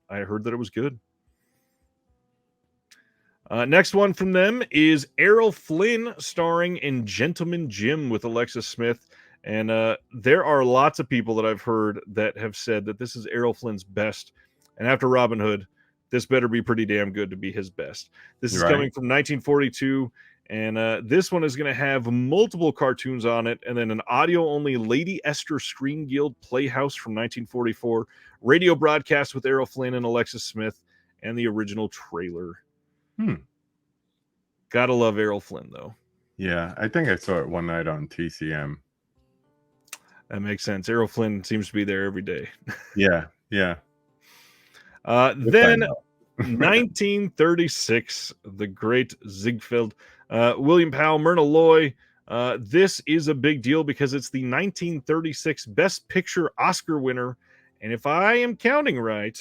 I heard that it was good. Next one from them is Errol Flynn starring in Gentleman Jim with Alexis Smith. And there are lots of people that I've heard that have said that this is Errol Flynn's best. And after Robin Hood, this better be pretty damn good to be his best. This is coming from 1942. And this one is going to have multiple cartoons on it. And then an audio-only Lady Esther Screen Guild Playhouse from 1944. Radio broadcast with Errol Flynn and Alexis Smith. And the original trailer. Gotta love Errol Flynn, though. Yeah, I think I saw it one night on TCM. That makes sense. Errol Flynn seems to be there every day. Yeah. Then 1936, the great Ziegfeld, William Powell, Myrna Loy. This is a big deal because it's the 1936 Best Picture Oscar winner. And if I am counting right,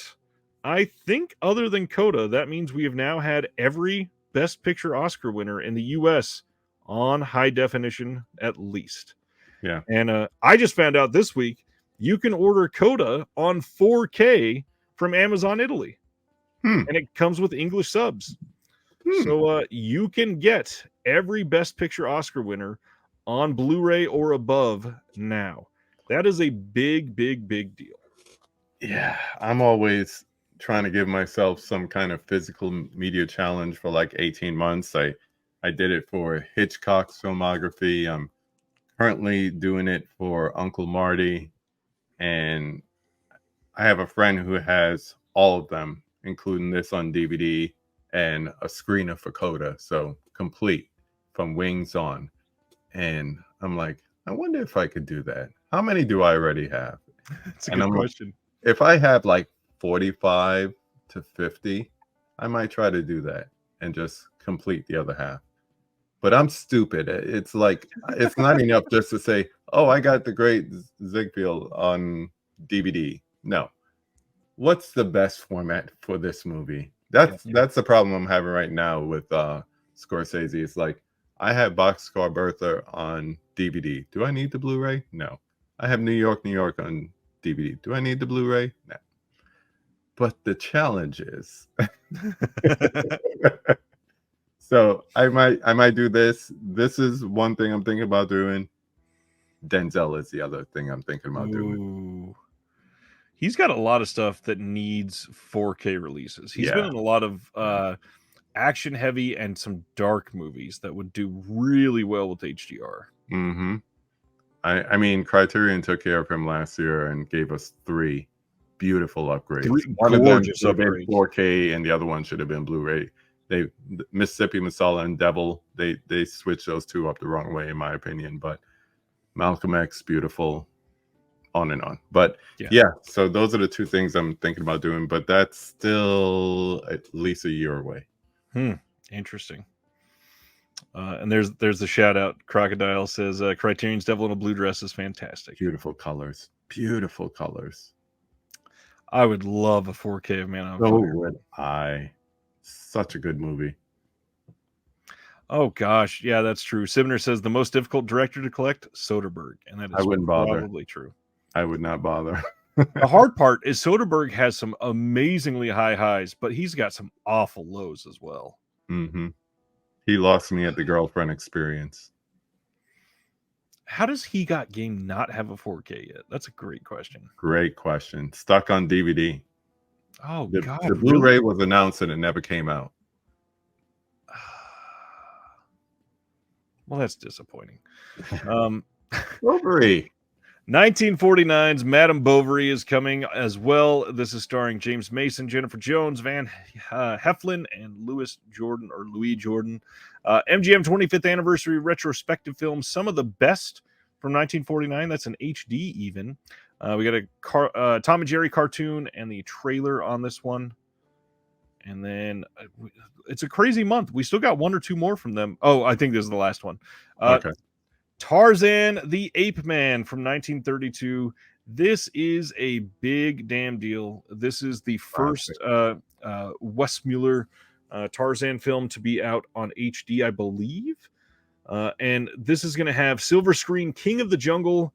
I think other than Coda, that means we have now had every Best Picture Oscar winner in the U.S. on high definition at least. Yeah. And I just found out this week you can order Coda on 4K from Amazon Italy. And it comes with English subs. So you can get every Best Picture Oscar winner on Blu-ray or above now. That is a big, big, big deal. Yeah, I'm always trying to give myself some kind of physical media challenge for like 18 months. I did it for Hitchcock's filmography. I'm currently doing it for Uncle Marty. And I have a friend who has all of them, including this on DVD and a screener for Coda. So complete from wings on. And I'm like, I wonder if I could do that. How many do I already have? That's a good question. If I have like 45 to 50, I might try to do that and just complete the other half. But I'm stupid. It's like, it's not enough just to say, oh, I got the great Ziegfeld on DVD. No. What's the best format for this movie? That's the problem I'm having right now with Scorsese. It's like, I have Boxcar Bertha on DVD. Do I need the Blu-ray? No. I have New York, New York on DVD. Do I need the Blu-ray? No. But the challenge is so I might do this. This is one thing I'm thinking about doing. Denzel is the other thing I'm thinking about doing. He's got a lot of stuff that needs 4K releases. He's been Yeah. in a lot of action heavy and some dark movies that would do really well with HDR. Mm-hmm. I mean, Criterion took care of him last year and gave us 3 beautiful upgrades. 3 One of them gorgeous should have been upgrades. 4K, and the other one should have been Blu-ray. Mississippi Masala and Devil, they switched those 2 up the wrong way, in my opinion. But Malcolm X, beautiful, on and on. But yeah, so those are the 2 things I'm thinking about doing. But that's still at least a year away. Interesting. And there's the shout out. Crocodile says Criterion's Devil in a Blue Dress is fantastic. Beautiful colors. Beautiful colors. I would love a 4K of Man on So Fire. would I. Such a good movie. Oh gosh, yeah, that's true. Sibner says the most difficult director to collect, Soderbergh, and that is I wouldn't bother. probably true. I would not bother. The hard part is Soderbergh has some amazingly high highs, but he's got some awful lows as well. Mm-hmm. He lost me at the Girlfriend Experience. How does He Got Game not have a 4K yet? That's a great question. Great question. Stuck on DVD. Oh, God. The Blu-ray was announced and it never came out. Well, that's disappointing. Bovary. 1949's Madame Bovary is coming as well. This is starring James Mason, Jennifer Jones, Van Heflin, and Louis Jordan. MGM 25th anniversary retrospective film. Some of the best from 1949. That's an HD even. We got a Tom and Jerry cartoon and the trailer on this one. And then it's a crazy month. We still got 1 or 2 more from them. Oh, I think this is the last one. Okay. Tarzan the Ape Man from 1932. This is a big damn deal. This is the first Westmuller Tarzan film to be out on HD, I believe. And this is going to have silver screen King of the Jungle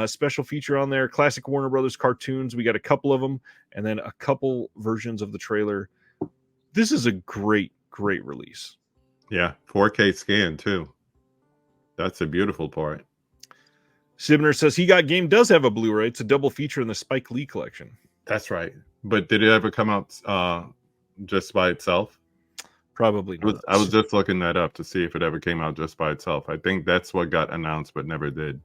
special feature on there. Classic Warner Brothers cartoons. We got a couple of them, and then a couple versions of the trailer. This is a great release. Yeah, 4K scan too. That's a beautiful part. Sibner says He Got Game does have a Blu-ray. It's a double feature in the Spike Lee collection. That's right. But did it ever come out just by itself? Probably not. I was just looking that up to see if it ever came out just by itself. I think that's what got announced but never did.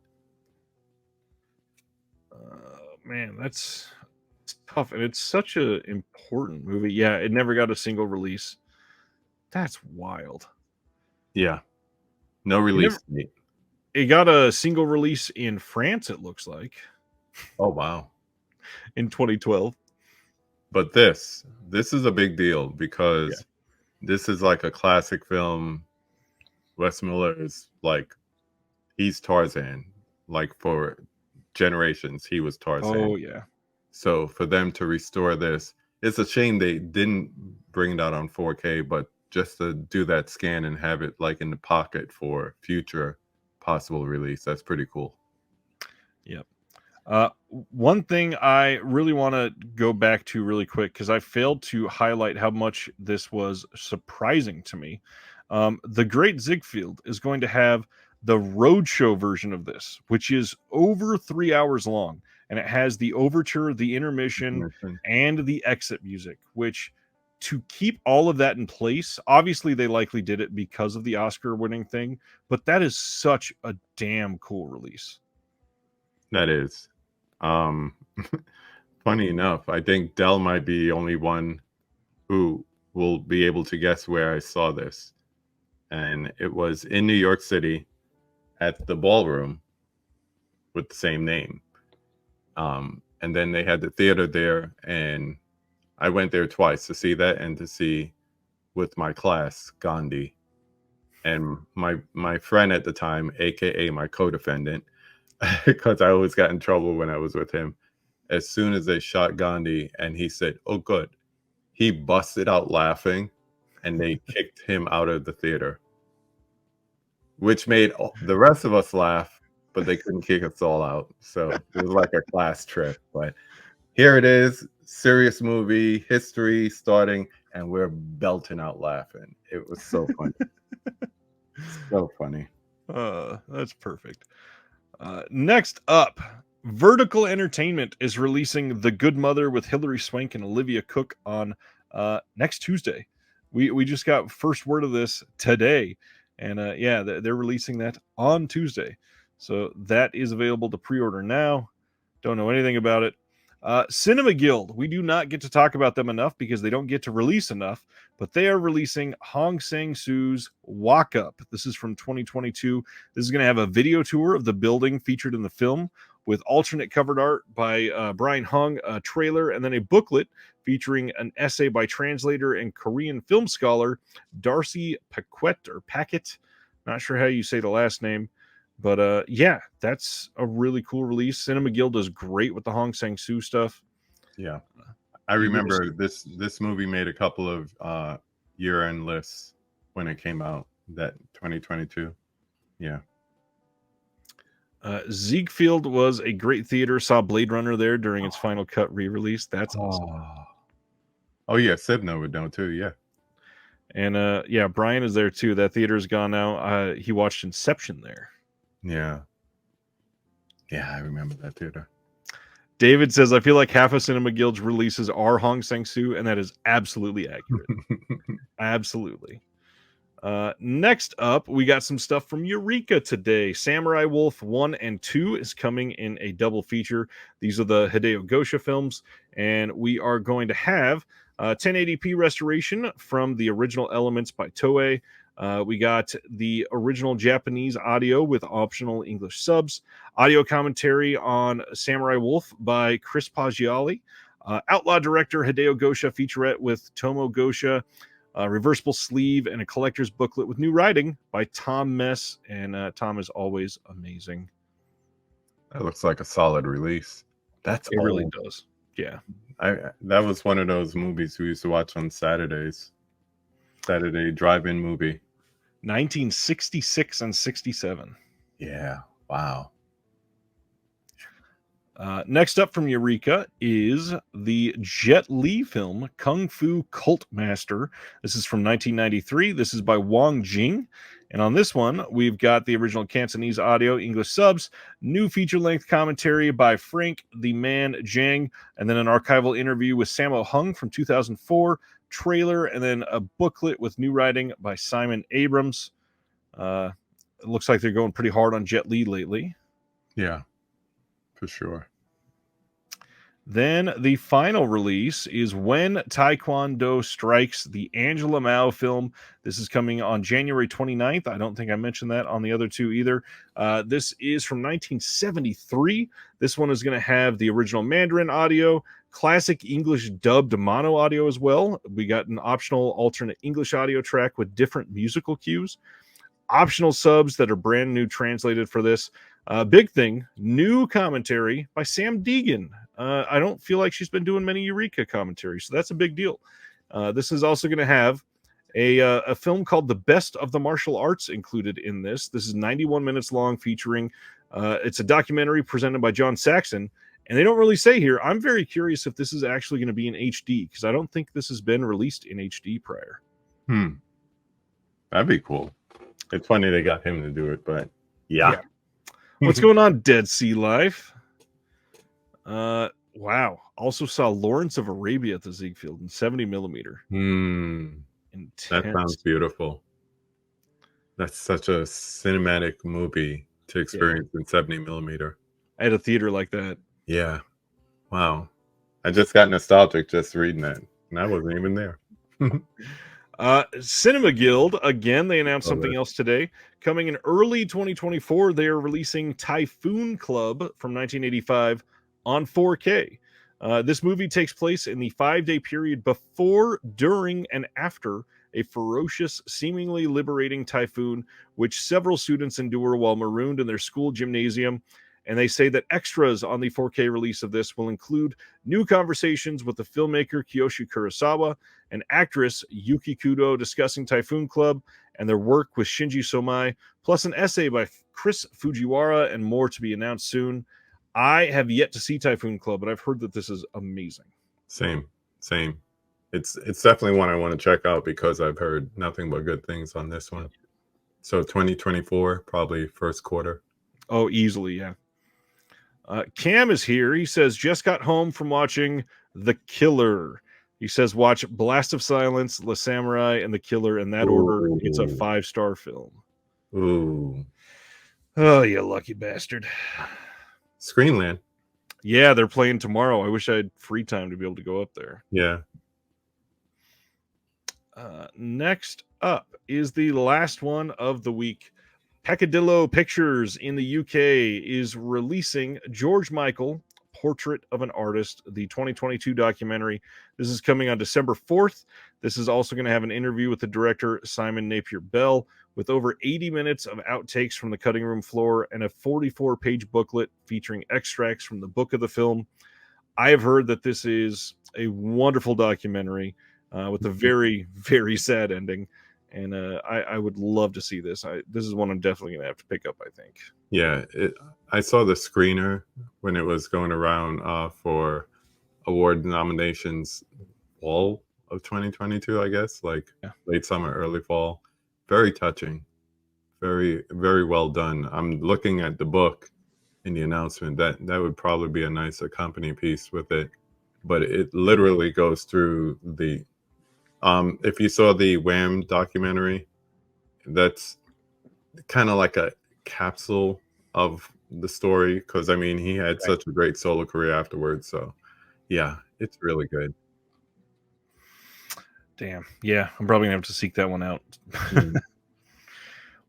Man, it's tough. And it's such an important movie. Yeah, it never got a single release. That's wild. Yeah. No release date. It got a single release in France, it looks like. Oh, wow. In 2012. But this is a big deal because this is like a classic film. Wes Miller is like, he's Tarzan. Like for generations, he was Tarzan. Oh, yeah. So for them to restore this, it's a shame they didn't bring it out on 4K, but just to do that scan and have it like in the pocket for future possible release, that's pretty cool. Yep. One thing I really want to go back to really quick, because I failed to highlight how much this was surprising to me. The Great Ziegfeld is going to have the roadshow version of this, which is over 3 hours long, and it has the overture, the intermission, and the exit music, which to keep all of that in place, obviously they likely did it because of the Oscar winning thing, but that is such a damn cool release. That is. Funny enough, I think Dell might be the only one who will be able to guess where I saw this. And it was in New York City at the Ballroom with the same name. And then they had the theater there, and I went there twice to see that and to see with my class Gandhi. And my friend at the time, aka my co-defendant, because I always got in trouble when I was with him. As soon as they shot Gandhi and he said, "Oh, good," he busted out laughing, and they kicked him out of the theater, which made the rest of us laugh, but they couldn't kick us all out. So it was like a class trip. But here it is, serious movie, history starting, and we're belting out laughing. It was so funny. So funny. That's perfect. Next up, Vertical Entertainment is releasing The Good Mother with Hilary Swank and Olivia Cook on next Tuesday. We just got first word of this today, and yeah, they're releasing that on Tuesday. So that is available to pre-order now. Don't know anything about it. Cinema Guild, we do not get to talk about them enough because they don't get to release enough, but they are releasing Hong Sang-soo's Walk Up. This is from 2022. This is going to have a video tour of the building featured in the film with alternate covered art by Brian Hung, a trailer, and then a booklet featuring an essay by translator and Korean film scholar Darcy Paquette. Not sure how you say the last name. But yeah, that's a really cool release. Cinema Guild does great with the Hong Sang-soo stuff. Yeah. I remember this movie made a couple of year-end lists when it came out, that 2022. Yeah. Ziegfeld was a great theater. Saw Blade Runner there during its final cut re-release. That's awesome. Oh yeah, Sibna would know too. Yeah. And yeah, Brian is there too. That theater's gone now. He watched Inception there. Yeah. Yeah, I remember that theater. David says, I feel like half of Cinema Guild's releases are Hong Sang-soo, and that is absolutely accurate. Absolutely. Next up, we got some stuff from Eureka today. Samurai Wolf 1 and 2 is coming in a double feature. These are the Hideo Gosha films, and we are going to have 1080p restoration from the original elements by Toei. We got the original Japanese audio with optional English subs, audio commentary on Samurai Wolf by Chris Paggiali, Outlaw director Hideo Gosha featurette with Tomo Gosha, reversible sleeve, and a collector's booklet with new writing by Tom Mess. And Tom is always amazing. That looks like a solid release. It really does. Yeah. That was one of those movies we used to watch on Saturdays. Saturday drive-in movie. 1966 and 67. Yeah. Wow. Next up from Eureka is the Jet Li film Kung Fu Cult Master. This is from 1993. This is by Wong Jing. And on this one, we've got the original Cantonese audio, English subs, new feature-length commentary by Frank the Man Zhang, and then an archival interview with Sammo Hung from 2004, trailer, and then a booklet with new writing by Simon Abrams. It looks like they're going pretty hard on Jet Li lately. Yeah, for sure. Then the final release is When Taekwondo Strikes, the Angela Mao film. This is coming on January 29th. I don't think I mentioned that on the other two either. This is from 1973. This one is going to have the original Mandarin audio, classic English dubbed mono audio as well. We got an optional alternate English audio track with different musical cues, optional subs that are brand new translated for this. Big thing, new commentary by Sam Deegan. I don't feel like she's been doing many Eureka commentaries, so that's a big deal. This is also going to have a film called The Best of the Martial Arts included in this. This is 91 minutes long, featuring it's a documentary presented by John Saxon, and they don't really say here. I'm very curious if this is actually going to be in HD, because I don't think this has been released in HD prior. That'd be cool. It's funny they got him to do it, but yeah. What's going on, Dead Sea Life? Wow. Also saw Lawrence of Arabia at the Ziegfeld in 70 millimeter. That sounds beautiful. That's such a cinematic movie to experience in 70 millimeter. I had a theater like that. Yeah. Wow. I just got nostalgic just reading that, and I wasn't even there. Cinema Guild, again, they announced something else today. Coming in early 2024, they are releasing Typhoon Club from 1985 on 4K. This movie takes place in the 5-day period before, during, and after a ferocious, seemingly liberating typhoon, which several students endure while marooned in their school gymnasium. And they say that extras on the 4K release of this will include new conversations with the filmmaker Kiyoshi Kurosawa and actress Yuki Kudo discussing Typhoon Club and their work with Shinji Somai, plus an essay by Chris Fujiwara and more to be announced soon. I have yet to see Typhoon Club, but I've heard that this is amazing. Same. It's definitely one I want to check out because I've heard nothing but good things on this one. So 2024, probably first quarter. Oh, easily, yeah. Cam is here. He says, just got home from watching The Killer. He says, watch Blast of Silence, La Samurai, and The Killer in that order. It's a 5-star film. Ooh. Oh, you lucky bastard. Screenland. Yeah, they're playing tomorrow. I wish I had free time to be able to go up there. Yeah. Next up is the last one of the week. Peccadillo Pictures in the UK is releasing George Michael, Portrait of an Artist, the 2022 documentary. This is coming on December 4th. This is also going to have an interview with the director, Simon Napier Bell, with over 80 minutes of outtakes from the cutting room floor and a 44-page booklet featuring extracts from the book of the film. I have heard that this is a wonderful documentary with a very, very sad ending. And I would love to see this. This is one I'm definitely going to have to pick up, I think. Yeah, I saw the screener when it was going around for award nominations fall of 2022, I guess, late summer, early fall. Very touching. Very, very well done. I'm looking at the book in the announcement. That would probably be a nice accompanying piece with it. But it literally goes through the if you saw the Wham documentary, that's kind of like a capsule of the story, because I mean he had such a great solo career afterwards. So yeah, it's really good. Damn. Yeah, I'm probably gonna have to seek that one out.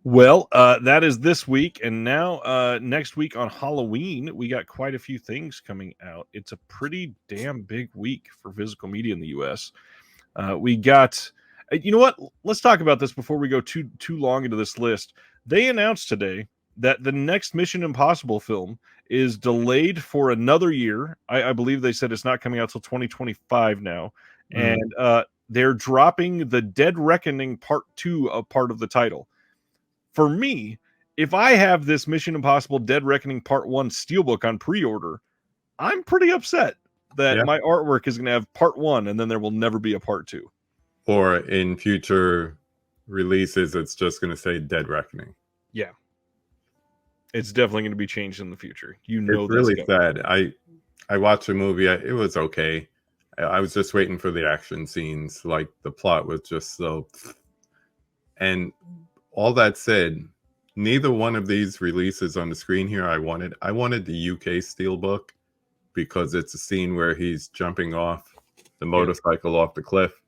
Well, that is this week, and now next week on Halloween, we got quite a few things coming out. It's a pretty damn big week for physical media in the US. We got, you know what? Let's talk about this before we go too long into this list. They announced today that the next Mission Impossible film is delayed for another year. I believe they said it's not coming out till 2025 now, and they're dropping the Dead Reckoning Part 2 of part of the title. For me, if I have this Mission Impossible Dead Reckoning Part 1 steelbook on pre-order, I'm pretty upset that my artwork is going to have Part 1 and then there will never be a Part 2. Or in future releases, it's just going to say Dead Reckoning. Yeah. It's definitely going to be changed in the future. You know, it's really sad. I watched the movie. It was okay. I was just waiting for the action scenes. Like, the plot was just so... And all that said, neither one of these releases on the screen here I wanted. I wanted the UK steelbook because it's a scene where he's jumping off the motorcycle off the cliff,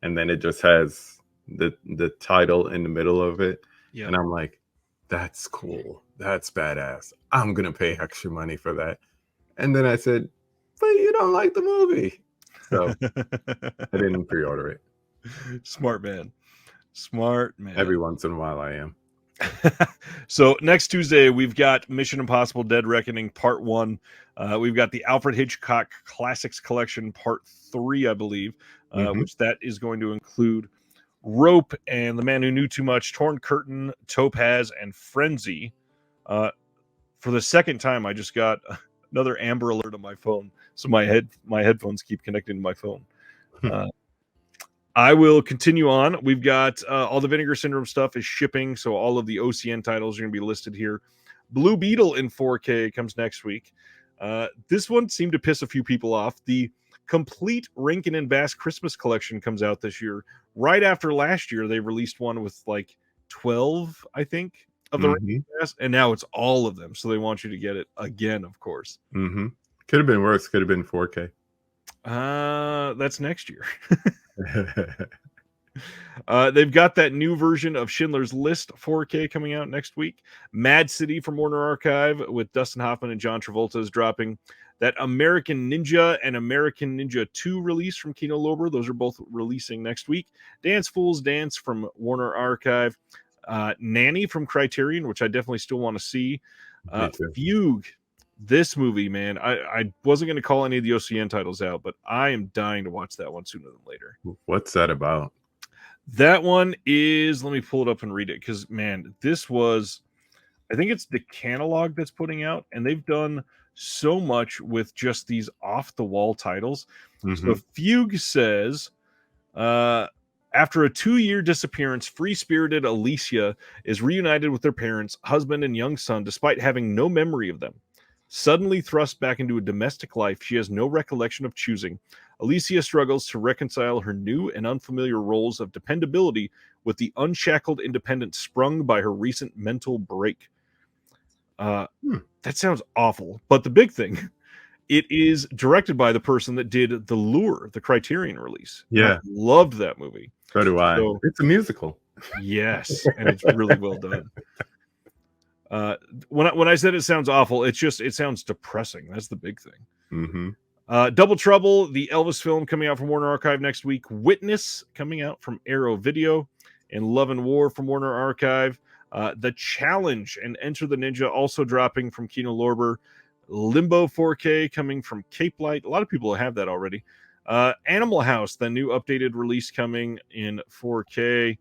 and then it just has the title in the middle of it. Yeah. And I'm like, that's cool. That's badass. I'm going to pay extra money for that. And then I said, but you don't like the movie. So I didn't pre-order it. Smart man. Smart man. Every once in a while I am. So next Tuesday, we've got Mission Impossible Dead Reckoning Part 1. We've got the Alfred Hitchcock Classics Collection Part 3, I believe, which that is going to include Rope and The Man Who Knew Too Much, Torn Curtain, Topaz, and Frenzy. For the second time, I just got another Amber Alert on my phone, so my headphones keep connecting to my phone. I will continue on. We've got all the Vinegar Syndrome stuff is shipping, so all of the OCN titles are going to be listed here. Blue Beetle in 4K comes next week. This one seemed to piss a few people off. The complete Rankin and Bass Christmas collection comes out this year. Right after last year, they released one with like 12, I think, of the Rankin and Bass, and now it's all of them. So they want you to get it again, of course. Could have been worse. Could have been 4K. That's next year. They've got that new version of Schindler's List 4K coming out next week. Mad City from Warner Archive with Dustin Hoffman and John Travolta is dropping. That American Ninja and American Ninja 2 release from Kino Lorber, those are both releasing next week. Dance Fools Dance from Warner Archive. Nanny from Criterion, which I definitely still want to see. Fugue. This movie, man, I wasn't going to call any of the OCN titles out, but I am dying to watch that one sooner than later. What's that about? That one is, let me pull it up and read it, because, man, this was, I think it's the catalog that's putting out, and they've done so much with just these off-the-wall titles. So Fugue says, after a 2-year disappearance, free-spirited Alicia is reunited with their parents, husband, and young son, despite having no memory of them. Suddenly thrust back into a domestic life she has no recollection of choosing, Alicia struggles to reconcile her new and unfamiliar roles of dependability with the unshackled independence sprung by her recent mental break. That sounds awful. But the big thing, it is directed by the person that did The Lure, the Criterion release. And I Yeah. loved that movie. So do I. So, It's a musical. yes, and it's really well done. When I said it sounds awful, it sounds depressing. That's the big thing. Mm-hmm. Double Trouble, the Elvis film coming out from Warner Archive next week. Witness coming out from Arrow Video, and Love and War from Warner Archive. The Challenge and Enter the Ninja also dropping from Kino Lorber. Limbo 4K coming from Cape Light. A lot of people have that already. Animal House, the new updated release coming in 4K.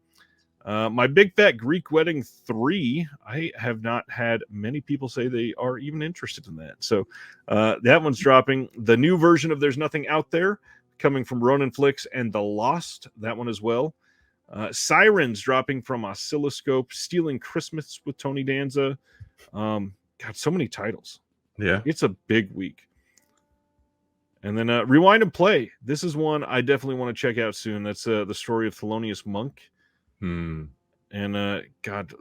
My Big Fat Greek Wedding 3, I have not had many people say they are even interested in that. So that one's dropping. The new version of There's Nothing Out There coming from Ronin Flicks, and The Lost, that one as well. Sirens dropping from Oscilloscope. Stealing Christmas with Tony Danza. God, so many titles. Yeah. It's a big week. And then Rewind and Play. This is one I definitely want to check out soon. That's the story of Thelonious Monk. And God,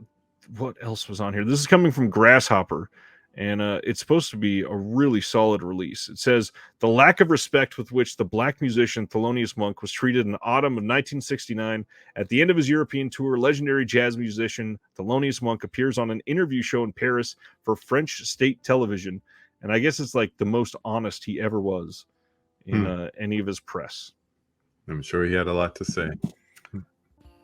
what else was on here? This is coming from Grasshopper, and it's supposed to be a really solid release. It says the lack of respect with which the black musician Thelonious Monk was treated in the autumn of 1969 at the end of his European tour. Legendary jazz musician Thelonious Monk appears on an interview show in Paris for French state television, and I guess it's like the most honest he ever was in any of his press. I'm sure he had a lot to say.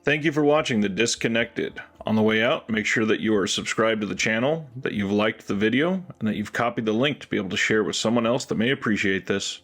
Thank you for watching The Disconnected. On the way out, make sure that you are subscribed to the channel, that you've liked the video, and that you've copied the link to be able to share with someone else that may appreciate this.